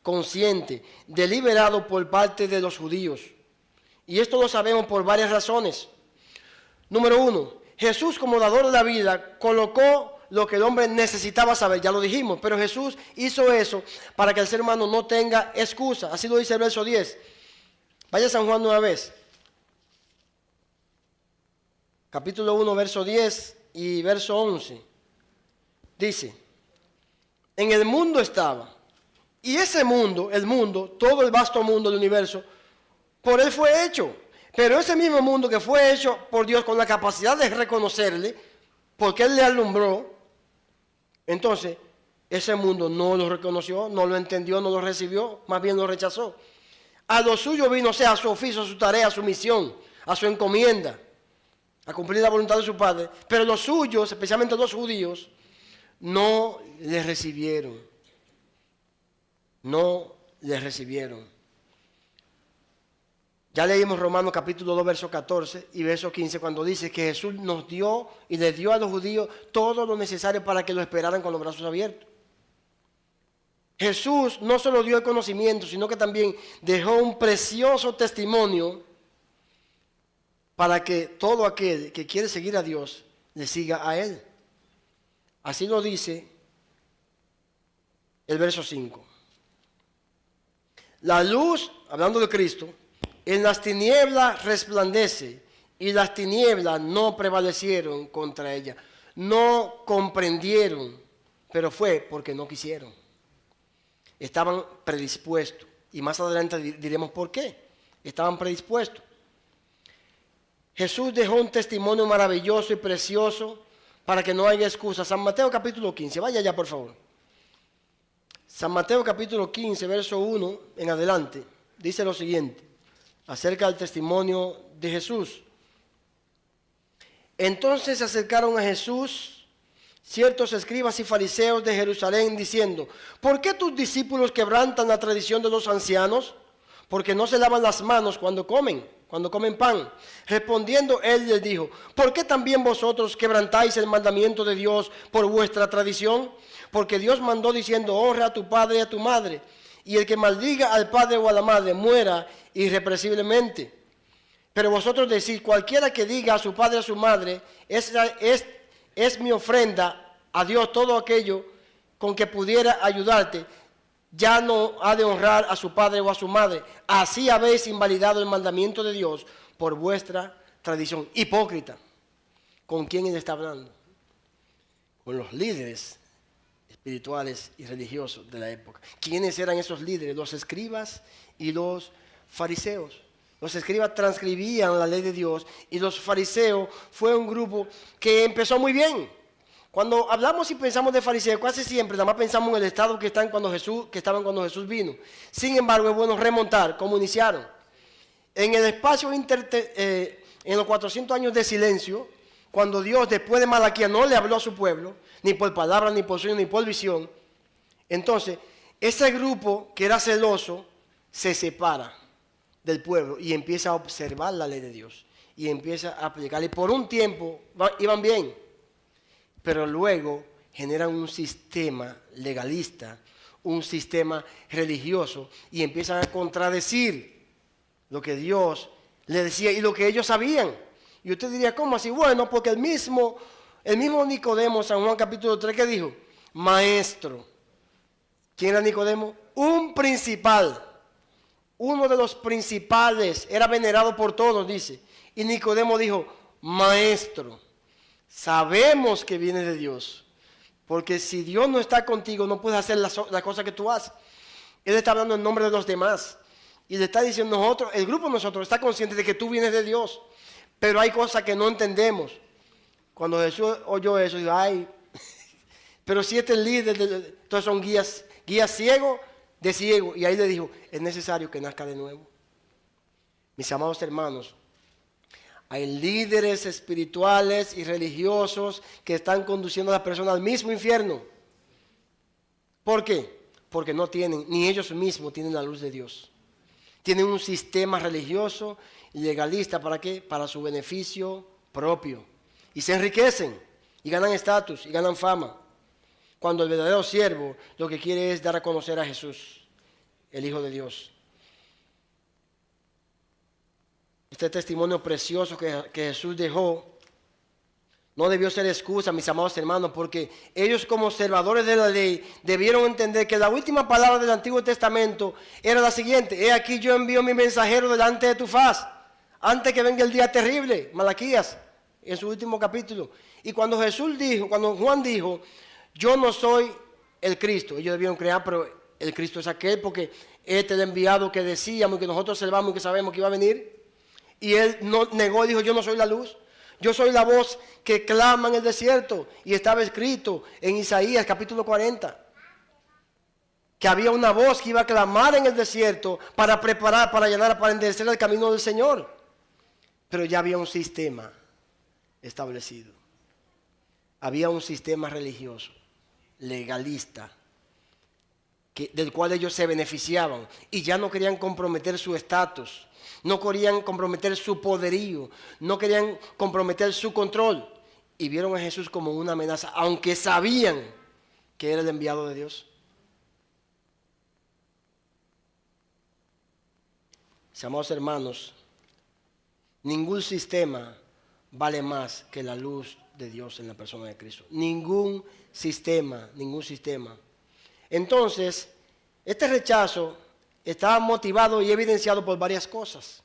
consciente, deliberado por parte de los judíos. Y esto lo sabemos por varias razones. Número uno, Jesús como dador de la vida colocó lo que el hombre necesitaba saber, ya lo dijimos, pero Jesús hizo eso para que el ser humano no tenga excusa. Así lo dice el verso 10. Vaya a San Juan una vez. Capítulo 1, verso 10 y verso 11. Dice, en el mundo estaba, y ese mundo, el mundo, todo el vasto mundo del universo, por él fue hecho. Pero ese mismo mundo que fue hecho por Dios con la capacidad de reconocerle, porque él le alumbró, entonces ese mundo no lo reconoció, no lo entendió, no lo recibió, más bien lo rechazó. A lo suyo vino, o sea, a su oficio, a su tarea, a su misión, a su encomienda, a cumplir la voluntad de su Padre. Pero los suyos, especialmente los judíos, no le recibieron. No le recibieron. Ya leímos Romanos capítulo 2, verso 14 y verso 15, cuando dice que Jesús nos dio y les dio a los judíos todo lo necesario para que lo esperaran con los brazos abiertos. Jesús no solo dio el conocimiento, sino que también dejó un precioso testimonio para que todo aquel que quiere seguir a Dios le siga a Él. Así lo dice el verso 5. La luz, hablando de Cristo, en las tinieblas resplandece y las tinieblas no prevalecieron contra ella. No comprendieron, pero fue porque no quisieron. Estaban predispuestos. Y más adelante diremos por qué. Estaban predispuestos. Jesús dejó un testimonio maravilloso y precioso para que no haya excusa. San Mateo capítulo 15. Vaya allá, por favor. San Mateo capítulo 15, verso 1 en adelante. Dice lo siguiente acerca del testimonio de Jesús. Entonces se acercaron a Jesús ciertos escribas y fariseos de Jerusalén diciendo, ¿por qué tus discípulos quebrantan la tradición de los ancianos? Porque no se lavan las manos cuando comen pan. Respondiendo él les dijo, ¿por qué también vosotros quebrantáis el mandamiento de Dios por vuestra tradición? Porque Dios mandó diciendo, honra a tu padre y a tu madre, y el que maldiga al padre o a la madre muera irrepresiblemente. Pero vosotros decís, cualquiera que diga a su padre o a su madre, es mi ofrenda a Dios, todo aquello con que pudiera ayudarte, ya no ha de honrar a su padre o a su madre. Así habéis invalidado el mandamiento de Dios por vuestra tradición. Hipócrita. ¿Con quién él está hablando? Con los líderes espirituales y religiosos de la época. ¿Quiénes eran esos líderes? Los escribas y los fariseos. Los escribas transcribían la ley de Dios y los fariseos fue un grupo que empezó muy bien. Cuando hablamos y pensamos de fariseos, casi siempre nada más pensamos en el estado que estaban cuando Jesús vino. Sin embargo, es bueno remontar cómo iniciaron. En el espacio en los 400 años de silencio, cuando Dios después de Malaquías no le habló a su pueblo, ni por palabra, ni por sueño, ni por visión, entonces ese grupo que era celoso se separa del pueblo y empieza a observar la ley de Dios y empieza a aplicarla. Y por un tiempo iban bien, pero luego generan un sistema legalista, un sistema religioso y empiezan a contradecir lo que Dios les decía y lo que ellos sabían. Y usted diría, ¿cómo así? Bueno, porque el mismo Nicodemo, San Juan capítulo 3, ¿qué dijo? Maestro. ¿Quién era Nicodemo? Un principal. Uno de los principales, era venerado por todos, dice. Y Nicodemo dijo, maestro, sabemos que viene de Dios, porque si Dios no está contigo, no puedes hacer las cosas que tú haces. Él está hablando en nombre de los demás, y le está diciendo el grupo de nosotros está consciente de que tú vienes de Dios, pero hay cosas que no entendemos. Cuando Jesús oyó eso, dijo, ay, pero si este es el líder, entonces son guías ciegos de ciego, y ahí le dijo, es necesario que nazca de nuevo. Mis amados hermanos, hay líderes espirituales y religiosos que están conduciendo a las personas al mismo infierno. ¿Por qué? Porque no tienen, ni ellos mismos tienen la luz de Dios. Tienen un sistema religioso y legalista. ¿Para qué? Para su beneficio propio. Y se enriquecen y ganan estatus y ganan fama. Cuando el verdadero siervo lo que quiere es dar a conocer a Jesús, el Hijo de Dios. Este testimonio precioso que Jesús dejó no debió ser excusa, mis amados hermanos, porque ellos como observadores de la ley debieron entender que la última palabra del Antiguo Testamento era la siguiente: he aquí yo envío mi mensajero delante de tu faz, antes que venga el día terrible. Malaquías, en su último capítulo. Y cuando Juan dijo, yo no soy el Cristo, ellos debieron creer, pero el Cristo es aquel, porque este es el enviado que decíamos y que nosotros observamos y que sabemos que iba a venir. Y él no negó y dijo, yo no soy la luz. Yo soy la voz que clama en el desierto. Y estaba escrito en Isaías capítulo 40. Que había una voz que iba a clamar en el desierto para preparar, para llenar, para enderezar el camino del Señor. Pero ya había un sistema establecido. Había un sistema religioso, legalista, del cual ellos se beneficiaban. Y ya no querían comprometer su estatus. No querían comprometer su poderío, no querían comprometer su control. Y vieron a Jesús como una amenaza, aunque sabían que era el enviado de Dios. Mis amados hermanos, ningún sistema vale más que la luz de Dios en la persona de Cristo. Ningún sistema. Entonces, este rechazo estaba motivado y evidenciado por varias cosas.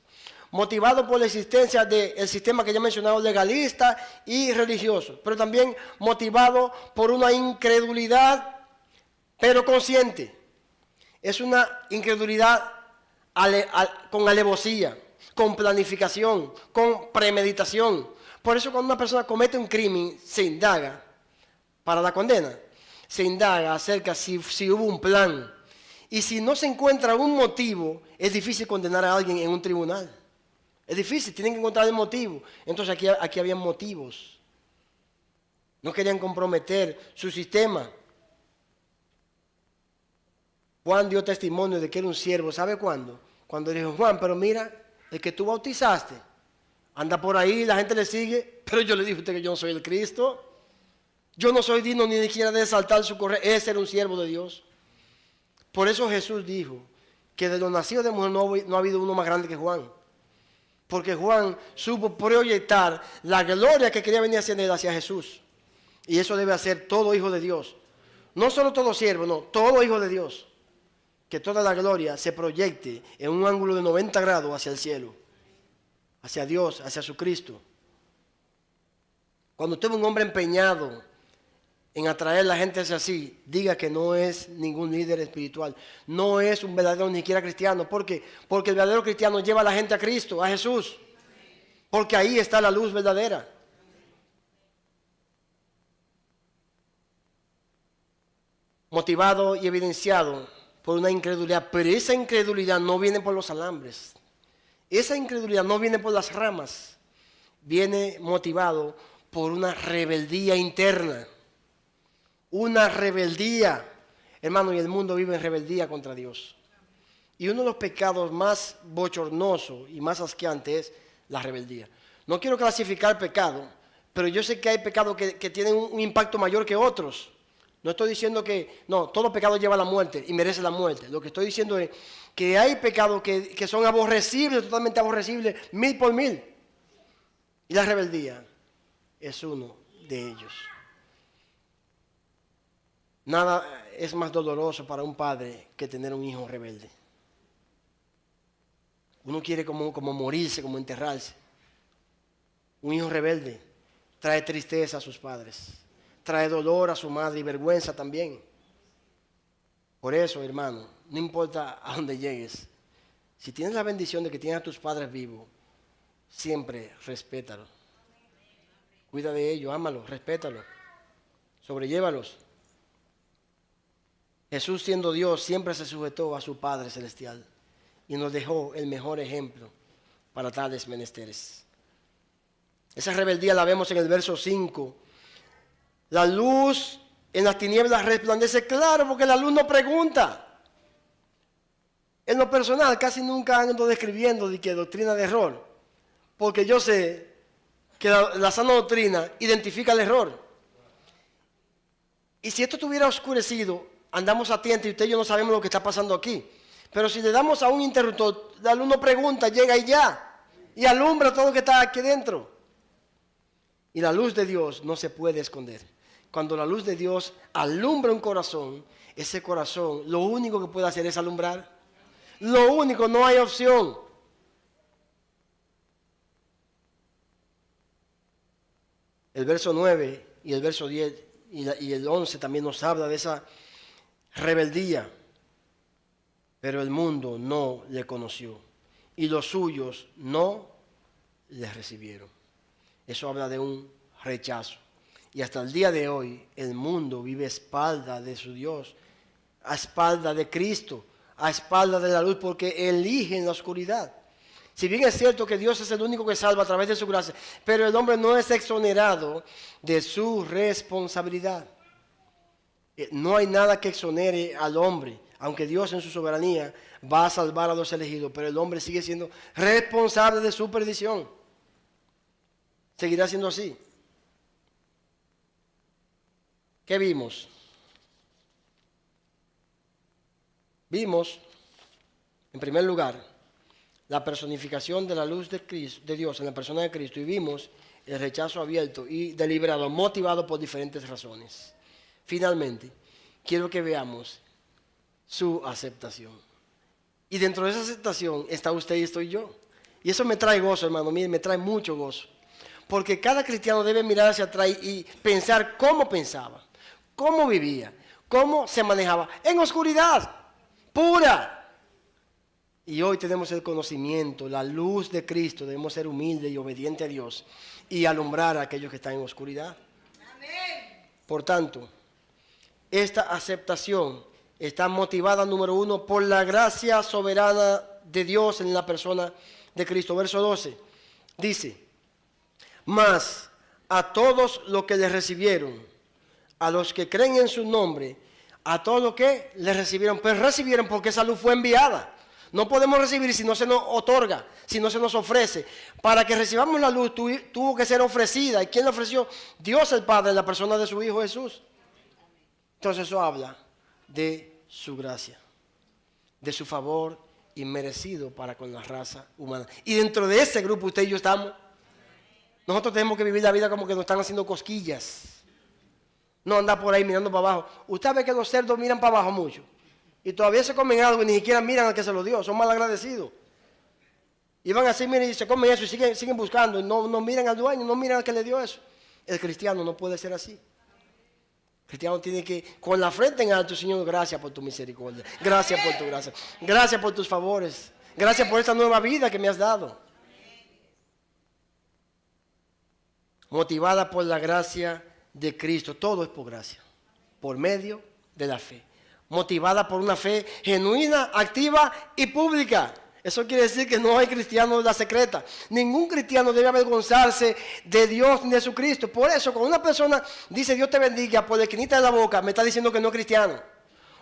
Motivado por la existencia del sistema que ya he mencionado, legalista y religioso, pero también motivado por una incredulidad, pero consciente. Es una incredulidad con alevosía, con planificación, con premeditación. Por eso cuando una persona comete un crimen, se indaga para la condena. Se indaga acerca si hubo un plan. Y si no se encuentra un motivo, es difícil condenar a alguien en un tribunal. Es difícil, tienen que encontrar el motivo. Entonces aquí había motivos. No querían comprometer su sistema. Juan dio testimonio de que era un siervo. ¿Sabe cuándo? Cuando dijo, Juan, pero mira, el que tú bautizaste, anda por ahí, la gente le sigue, pero yo le dije a usted que yo no soy el Cristo. Yo no soy digno ni siquiera de saltar su correa. Ese era un siervo de Dios. Por eso Jesús dijo que de los nacidos de mujer no ha habido uno más grande que Juan. Porque Juan supo proyectar la gloria que quería venir haciendo él hacia Jesús. Y eso debe hacer todo hijo de Dios. No solo todo siervo, no, todo hijo de Dios. Que toda la gloria se proyecte en un ángulo de 90 grados hacia el cielo. Hacia Dios, hacia su Cristo. Cuando usted es un hombre empeñado en atraer a la gente hacia sí, diga que no es ningún líder espiritual, no es un verdadero ni siquiera cristiano. ¿Por qué? Porque el verdadero cristiano lleva a la gente a Cristo, a Jesús, porque ahí está la luz verdadera. Motivado y evidenciado por una incredulidad, pero esa incredulidad no viene por los alambres, esa incredulidad no viene por las ramas, viene motivado por una rebeldía interna. Una rebeldía, hermano, y el mundo vive en rebeldía contra Dios. Y uno de los pecados más bochornosos y más asqueantes es la rebeldía. No quiero clasificar pecado, pero yo sé que hay pecados que tienen un impacto mayor que otros. No estoy diciendo que, no, todo pecado lleva a la muerte y merece la muerte. Lo que estoy diciendo es que hay pecados que son aborrecibles, totalmente aborrecibles, 1000 por 1000. Y la rebeldía es uno de ellos. Nada es más doloroso para un padre que tener un hijo rebelde. Uno quiere como morirse, como enterrarse. Un hijo rebelde trae tristeza a sus padres, trae dolor a su madre y vergüenza también. Por eso, hermano, no importa a dónde llegues, si tienes la bendición de que tienes a tus padres vivos, siempre respétalos. Cuida de ellos, ámalos, respétalos, sobrellévalos. Jesús, siendo Dios, siempre se sujetó a su Padre Celestial y nos dejó el mejor ejemplo para tales menesteres. Esa rebeldía la vemos en el verso 5. La luz en las tinieblas resplandece, claro, porque la luz no pregunta. En lo personal, casi nunca ando describiendo de que doctrina de error, porque yo sé que la sana doctrina identifica el error. Y si esto estuviera oscurecido, andamos atentos y usted y yo no sabemos lo que está pasando aquí. Pero si le damos a un interruptor, el alumno pregunta, llega y ya, y alumbra todo lo que está aquí dentro. Y la luz de Dios no se puede esconder. Cuando la luz de Dios alumbra un corazón, ese corazón lo único que puede hacer es alumbrar. Lo único, no hay opción. El verso 9 y el verso 10 y el 11 también nos habla de esa rebeldía. Pero el mundo no le conoció y los suyos no le recibieron. Eso habla de un rechazo. Y hasta el día de hoy el mundo vive a espalda de su Dios, a espalda de Cristo, a espalda de la luz, porque eligen la oscuridad. Si bien es cierto que Dios es el único que salva a través de su gracia, pero el hombre no es exonerado de su responsabilidad. No hay nada que exonere al hombre, aunque Dios en su soberanía va a salvar a los elegidos, pero el hombre sigue siendo responsable de su perdición. Seguirá siendo así. ¿Qué vimos? Vimos, en primer lugar, la personificación de la luz de Cristo, de Dios en la persona de Cristo, y vimos el rechazo abierto y deliberado, motivado por diferentes razones. Finalmente, quiero que veamos su aceptación. Y dentro de esa aceptación está usted y estoy yo. Y eso me trae gozo, hermano, mire, me trae mucho gozo. Porque cada cristiano debe mirar hacia atrás y pensar cómo pensaba, cómo vivía, cómo se manejaba, en oscuridad pura. Y hoy tenemos el conocimiento, la luz de Cristo. Debemos ser humildes y obedientes a Dios y alumbrar a aquellos que están en oscuridad. Amén. Por tanto, esta aceptación está motivada, número uno, por la gracia soberana de Dios en la persona de Cristo. Verso 12 dice: mas a todos los que le recibieron, a los que creen en su nombre, a todos los que le recibieron, pues recibieron porque esa luz fue enviada. No podemos recibir si no se nos otorga, si no se nos ofrece. Para que recibamos la luz tuvo que ser ofrecida. ¿Y quién la ofreció? Dios el Padre en la persona de su Hijo Jesús. Entonces eso habla de su gracia, de su favor inmerecido para con la raza humana. Y dentro de ese grupo usted y yo estamos. Nosotros tenemos que vivir la vida como que nos están haciendo cosquillas. No andar por ahí mirando para abajo. Usted ve que los cerdos miran para abajo mucho. Y todavía se comen algo y ni siquiera miran al que se lo dio. Son mal agradecidos. Y van así, miren, y se comen eso y siguen buscando. Y no miran al dueño, no miran al que le dio eso. El cristiano no puede ser así. El cristiano tiene que, con la frente en alto, Señor, gracias por tu misericordia. Gracias por tu gracia. Gracias por tus favores. Gracias por esta nueva vida que me has dado. Motivada por la gracia de Cristo. Todo es por gracia. Por medio de la fe. Motivada por una fe genuina, activa y pública. Eso quiere decir que no hay cristiano de la secreta. Ningún cristiano debe avergonzarse de Dios ni de su Cristo. Por eso, cuando una persona dice Dios te bendiga por la esquinita de la boca, me está diciendo que no es cristiano.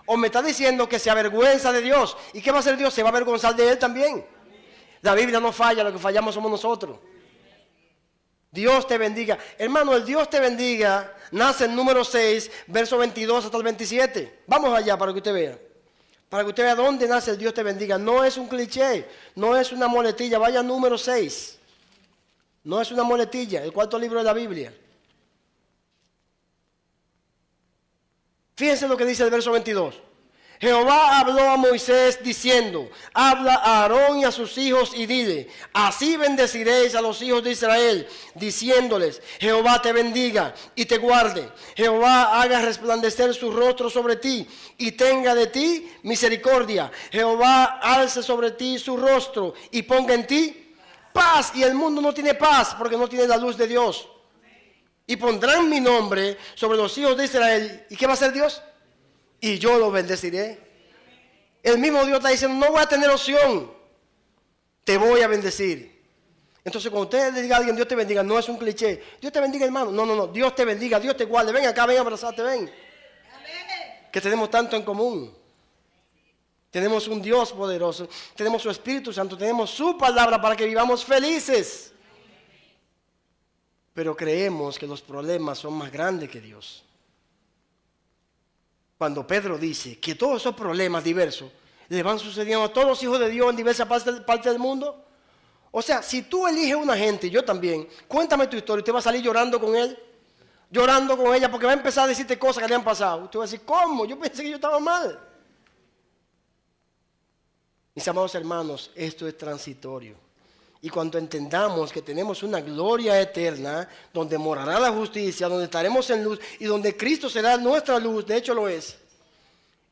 O me está diciendo que se avergüenza de Dios. ¿Y qué va a hacer Dios? Se va a avergonzar de él también. La Biblia no falla, lo que fallamos somos nosotros. Dios te bendiga. Hermano, el Dios te bendiga nace en número 6, verso 22 hasta el 27. Vamos allá para que usted vea. Para que usted vea dónde nace el Dios te bendiga. No es un cliché, no es una muletilla. Vaya número 6. No es una muletilla, el cuarto libro de la Biblia. Fíjense lo que dice el verso 22. Jehová habló a Moisés diciendo: habla a Aarón y a sus hijos y dile: así bendeciréis a los hijos de Israel, diciéndoles: Jehová te bendiga y te guarde. Jehová haga resplandecer su rostro sobre ti y tenga de ti misericordia. Jehová alce sobre ti su rostro y ponga en ti paz. Y el mundo no tiene paz porque no tiene la luz de Dios. Y pondrán mi nombre sobre los hijos de Israel. ¿Y qué va a hacer Dios? Y yo lo bendeciré. El mismo Dios está diciendo: no voy a tener opción, te voy a bendecir. Entonces cuando usted le diga a alguien Dios te bendiga, no es un cliché. Dios te bendiga, hermano. No, Dios te bendiga, Dios te guarde. Ven acá, ven a abrazarte, ven. Amén. Que tenemos tanto en común. Tenemos un Dios poderoso, tenemos su Espíritu Santo, tenemos su palabra para que vivamos felices. Pero creemos que los problemas son más grandes que Dios. Cuando Pedro dice que todos esos problemas diversos le van sucediendo a todos los hijos de Dios en diversas partes del mundo. O sea, si tú eliges una gente, yo también, cuéntame tu historia, usted va a salir llorando con él, llorando con ella, porque va a empezar a decirte cosas que le han pasado. Usted va a decir, ¿cómo? Yo pensé que yo estaba mal. Mis amados hermanos, esto es transitorio. Y cuando entendamos que tenemos una gloria eterna, donde morará la justicia, donde estaremos en luz y donde Cristo será nuestra luz, de hecho lo es,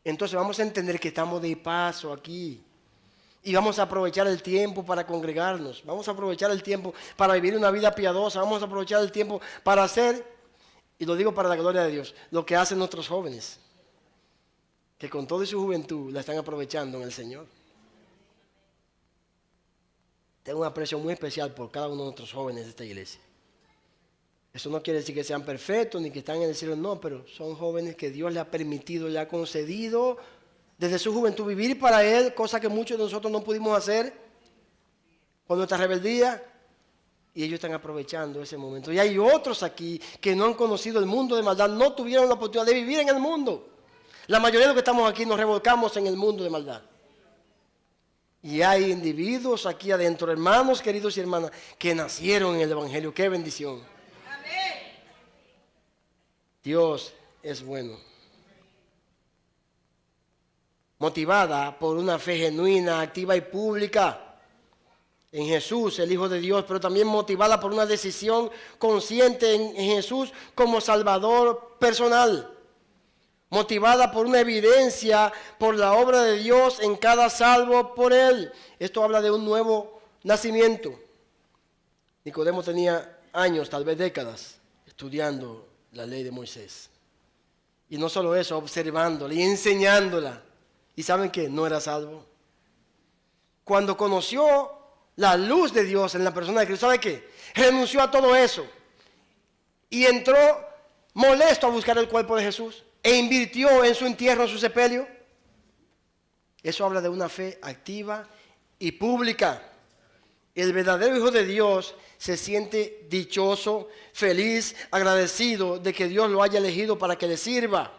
entonces vamos a entender que estamos de paso aquí. Y vamos a aprovechar el tiempo para congregarnos, vamos a aprovechar el tiempo para vivir una vida piadosa, vamos a aprovechar el tiempo para hacer, y lo digo para la gloria de Dios, lo que hacen nuestros jóvenes, que con toda su juventud la están aprovechando en el Señor. Tengo un aprecio muy especial por cada uno de nuestros jóvenes de esta iglesia. Eso no quiere decir que sean perfectos ni que están en el cielo, no, pero son jóvenes que Dios le ha permitido, le ha concedido desde su juventud vivir para Él, cosa que muchos de nosotros no pudimos hacer con nuestra rebeldía, y ellos están aprovechando ese momento. Y hay otros aquí que no han conocido el mundo de maldad, no tuvieron la oportunidad de vivir en el mundo. La mayoría de los que estamos aquí nos revolcamos en el mundo de maldad. Y hay individuos aquí adentro, hermanos, queridos y hermanas, que nacieron en el Evangelio. ¡Qué bendición! Amén. Dios es bueno. Motivada por una fe genuina, activa y pública en Jesús, el Hijo de Dios, pero también motivada por una decisión consciente en Jesús como Salvador personal. Motivada por una evidencia por la obra de Dios en cada salvo por Él. Esto habla de un nuevo nacimiento. Nicodemo tenía años, tal vez décadas, estudiando la ley de Moisés. Y no solo eso, observándola y enseñándola. ¿Y saben qué? No era salvo. Cuando conoció la luz de Dios en la persona de Cristo, ¿sabe qué? Renunció a todo eso. Y entró molesto a buscar el cuerpo de Jesús. E invirtió en su entierro, en su sepelio. Eso habla de una fe activa y pública. El verdadero Hijo de Dios se siente dichoso, feliz, agradecido de que Dios lo haya elegido para que le sirva.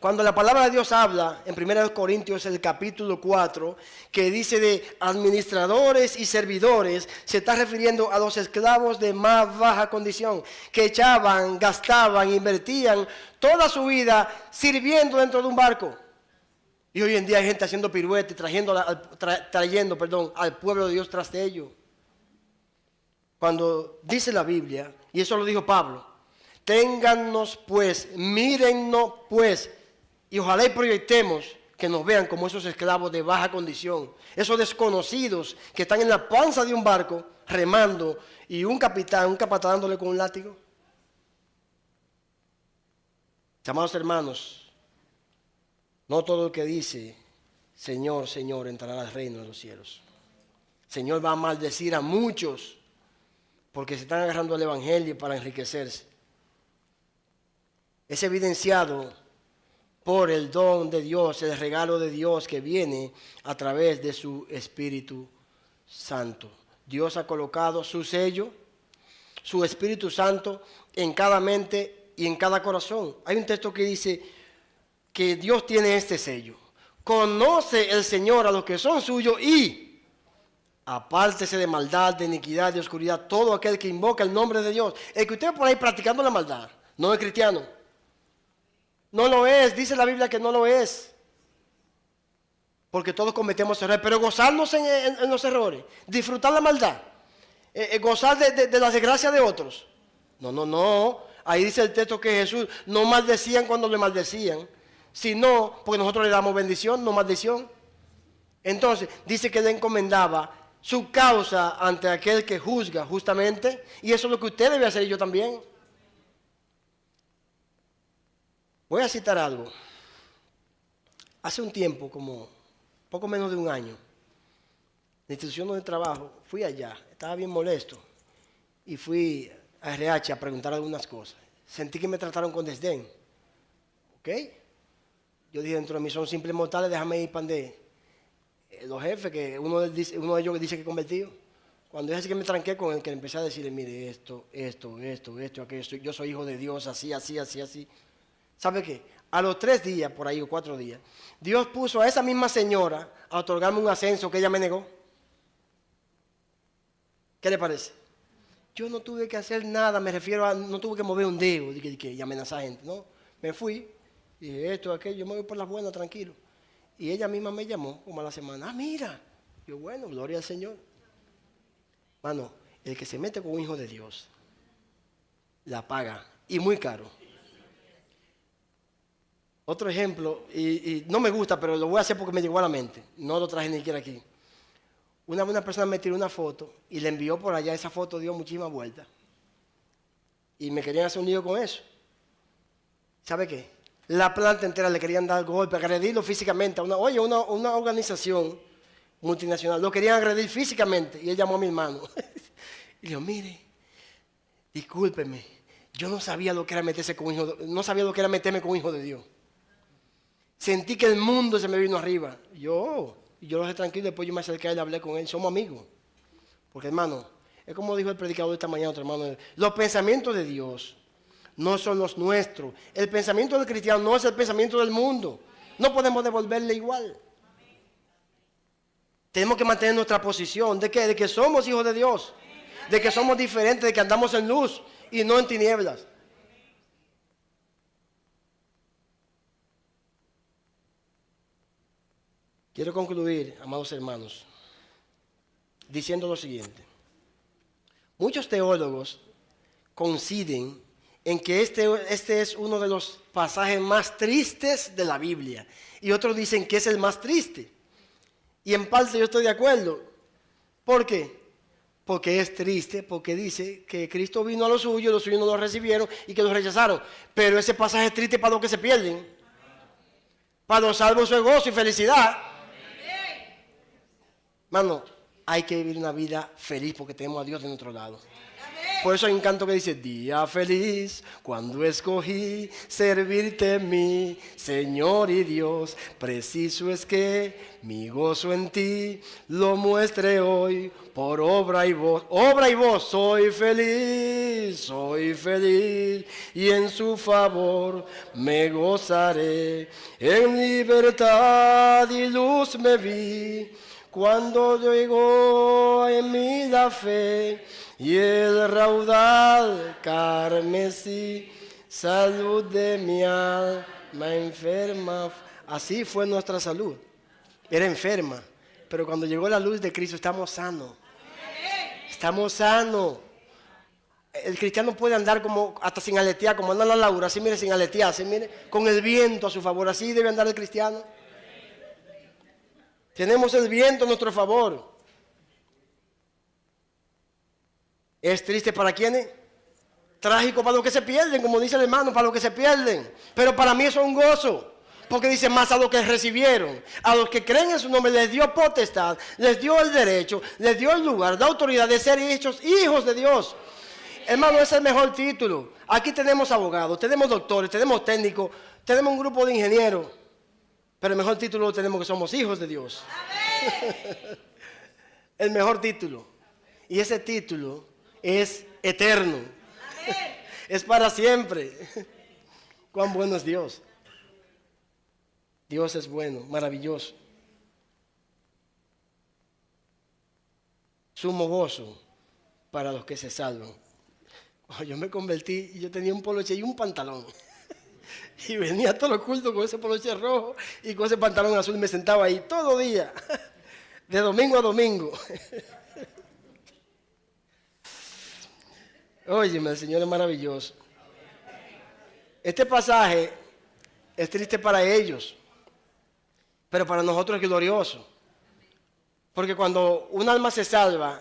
Cuando la palabra de Dios habla, en 1 Corintios, el capítulo 4, que dice de administradores y servidores, se está refiriendo a los esclavos de más baja condición, que echaban, gastaban, invertían toda su vida sirviendo dentro de un barco. Y hoy en día hay gente haciendo piruetes, trayendo al pueblo de Dios tras de ellos. Cuando dice la Biblia, y eso lo dijo Pablo, téngannos pues, mírennos pues, y ojalá y proyectemos que nos vean como esos esclavos de baja condición, esos desconocidos que están en la panza de un barco remando y un capataz dándole con un látigo. Amados hermanos, no todo el que dice Señor, Señor entrará al reino de los cielos. El Señor va a maldecir a muchos porque se están agarrando al evangelio para enriquecerse. Es evidenciado por el don de Dios, el regalo de Dios que viene a través de su Espíritu Santo. Dios ha colocado su sello, su Espíritu Santo en cada mente y en cada corazón. Hay un texto que dice que Dios tiene este sello. Conoce el Señor a los que son suyos y apártese de maldad, de iniquidad, de oscuridad, todo aquel que invoca el nombre de Dios. El que usted por ahí practicando la maldad no es cristiano. No lo es, dice la Biblia que no lo es. Porque todos cometemos errores, pero gozarnos en los errores, disfrutar la maldad, gozar de la desgracia de otros. No. Ahí dice el texto que Jesús no maldecían cuando le maldecían, sino porque nosotros le damos bendición, no maldición. Entonces, dice que le encomendaba su causa ante aquel que juzga justamente, y eso es lo que usted debe hacer y yo también. Voy a citar algo. Hace un tiempo, como poco menos de un año, la institución donde trabajo, fui allá, estaba bien molesto, y fui a RH a preguntar algunas cosas. Sentí que me trataron con desdén. ¿Ok? Yo dije, dentro de mí son simples mortales, déjame ir pan de los jefes, que uno de ellos dice que convertido. Cuando yo así que me tranqué con él, que empecé a decirle, mire, esto, aquello, yo soy hijo de Dios, así. ¿Sabe qué? A los 3 días, por ahí, o 4 días, Dios puso a esa misma señora a otorgarme un ascenso que ella me negó. ¿Qué le parece? Yo no tuve que hacer nada, me refiero a, no tuve que mover un dedo y amenazar a gente, ¿no? Me fui, dije esto, aquello, yo me voy por las buenas, tranquilo. Y ella misma me llamó como a la semana, mira. Yo, bueno, gloria al Señor. Mano, el que se mete con un hijo de Dios, la paga, y muy caro. Otro ejemplo, y no me gusta, pero lo voy a hacer porque me llegó a la mente, no lo traje ni siquiera aquí. Una persona me tiró una foto y le envió por allá, esa foto dio muchísimas vueltas. Y me querían hacer un lío con eso. ¿Sabe qué? La planta entera le querían dar golpe, agredirlo físicamente. Una organización multinacional, lo querían agredir físicamente. Y él llamó a mi hermano. Y le dijo, mire, discúlpeme, yo no sabía lo que era meterse con no sabía lo que era meterme con un hijo de Dios. Sentí que el mundo se me vino arriba. Yo lo dejé tranquilo, después yo me acerqué a él y hablé con él. Somos amigos. Porque hermano, es como dijo el predicador esta mañana, otro hermano, los pensamientos de Dios no son los nuestros. El pensamiento del cristiano no es el pensamiento del mundo. No podemos devolverle igual. Tenemos que mantener nuestra posición. ¿De qué? De que somos hijos de Dios. De que somos diferentes, de que andamos en luz y no en tinieblas. Quiero concluir, amados hermanos, diciendo lo siguiente. Muchos teólogos coinciden en que este es uno de los pasajes más tristes de la Biblia. Y otros dicen que es el más triste. Y en parte yo estoy de acuerdo. ¿Por qué? Porque es triste, porque dice que Cristo vino a los suyos no lo recibieron y que los rechazaron. Pero ese pasaje es triste para los que se pierden. Para los salvos es gozo y felicidad. Mano, hay que vivir una vida feliz porque tenemos a Dios de nuestro lado. Por eso hay un canto que dice, día feliz cuando escogí servirte mi Señor y Dios. Preciso es que mi gozo en ti lo muestre hoy por obra y voz. Obra y voz, soy feliz y en su favor me gozaré. En libertad y luz me vi cuando llegó en mí la fe. Y el raudal carmesí, salud de mi alma enferma. Así fue nuestra salud. Era enferma. Pero cuando llegó la luz de Cristo, estamos sanos. Estamos sanos. El cristiano puede andar como hasta sin aletear, como anda la Laura, así mire, sin aletear, así mire, con el viento a su favor. Así debe andar el cristiano. Tenemos el viento a nuestro favor. ¿Es triste para quiénes? Trágico para los que se pierden, como dice el hermano, para los que se pierden. Pero para mí eso es un gozo. Porque dice más a los que recibieron, a los que creen en su nombre, les dio potestad, les dio el derecho, les dio el lugar, la autoridad de ser hechos hijos de Dios. Hermano, ese es el mejor título. Aquí tenemos abogados, tenemos doctores, tenemos técnicos, tenemos un grupo de ingenieros. Pero el mejor título lo tenemos que somos hijos de Dios. El mejor título. Y ese título es eterno. Es para siempre. Cuán bueno es Dios. Dios es bueno, maravilloso. Sumo gozo para los que se salvan. Yo me convertí y yo tenía un poloche y un pantalón. Y venía a todos los cultos con ese poloche rojo y con ese pantalón azul. Me sentaba ahí todo día, de domingo a domingo. Óyeme, el Señor es maravilloso. Este pasaje es triste para ellos, pero para nosotros es glorioso. Porque cuando un alma se salva,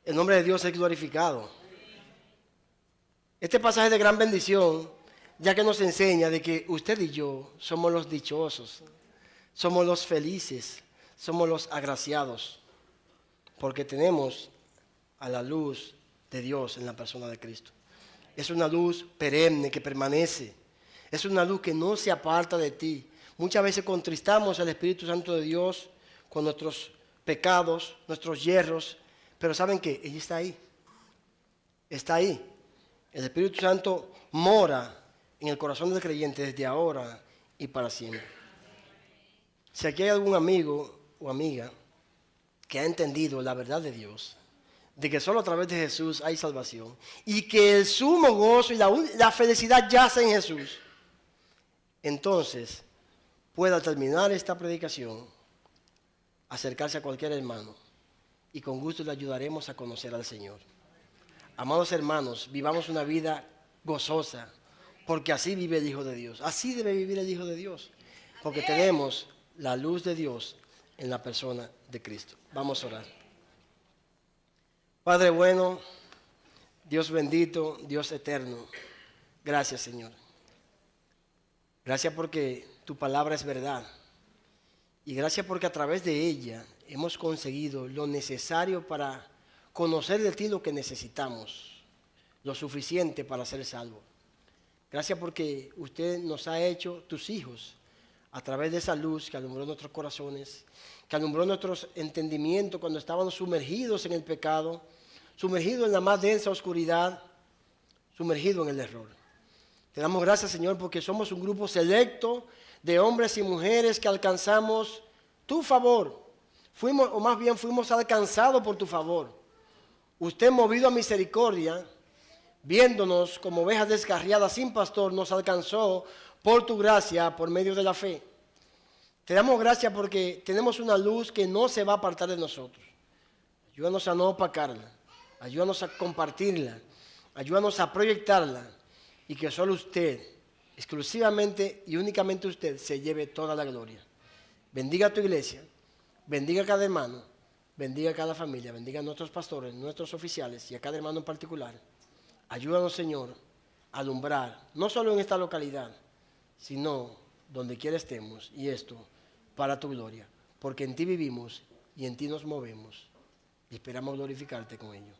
el nombre de Dios es glorificado. Este pasaje es de gran bendición, ya que nos enseña de que usted y yo somos los dichosos, somos los felices, somos los agraciados, porque tenemos a la luz de Dios en la persona de Cristo. Es una luz perenne que permanece. Es una luz que no se aparta de ti. Muchas veces contristamos al Espíritu Santo de Dios con nuestros pecados, nuestros yerros, pero ¿saben qué? Ella está ahí. Está ahí. El Espíritu Santo mora en el corazón del creyente desde ahora y para siempre. Si aquí hay algún amigo o amiga que ha entendido la verdad de Dios, de que solo a través de Jesús hay salvación, y que el sumo gozo y la felicidad yace en Jesús, entonces pueda terminar esta predicación, acercarse a cualquier hermano, y con gusto le ayudaremos a conocer al Señor. Amados hermanos, vivamos una vida gozosa, porque así vive el Hijo de Dios. Así debe vivir el Hijo de Dios, porque tenemos la luz de Dios en la persona de Cristo. Vamos a orar. Padre bueno, Dios bendito, Dios eterno, gracias Señor. Gracias porque tu palabra es verdad. Y gracias porque a través de ella hemos conseguido lo necesario para conocer de ti lo que necesitamos, lo suficiente para ser salvos. Gracias porque usted nos ha hecho tus hijos a través de esa luz que alumbró nuestros corazones, que alumbró nuestros entendimientos cuando estábamos sumergidos en el pecado, sumergidos en la más densa oscuridad, sumergidos en el error. Te damos gracias, Señor, porque somos un grupo selecto de hombres y mujeres que alcanzamos tu favor. Fuimos alcanzados por tu favor. Usted, movido a misericordia, viéndonos como ovejas descarriadas sin pastor, nos alcanzó por tu gracia, por medio de la fe. Te damos gracias porque tenemos una luz que no se va a apartar de nosotros. Ayúdanos a no opacarla, ayúdanos a compartirla, ayúdanos a proyectarla y que solo usted, exclusivamente y únicamente usted, se lleve toda la gloria. Bendiga a tu iglesia, bendiga a cada hermano, bendiga a cada familia, bendiga a nuestros pastores, nuestros oficiales y a cada hermano en particular. Ayúdanos, Señor, a alumbrar, no solo en esta localidad, sino donde quiera estemos, y esto para tu gloria, porque en ti vivimos y en ti nos movemos y esperamos glorificarte con ello.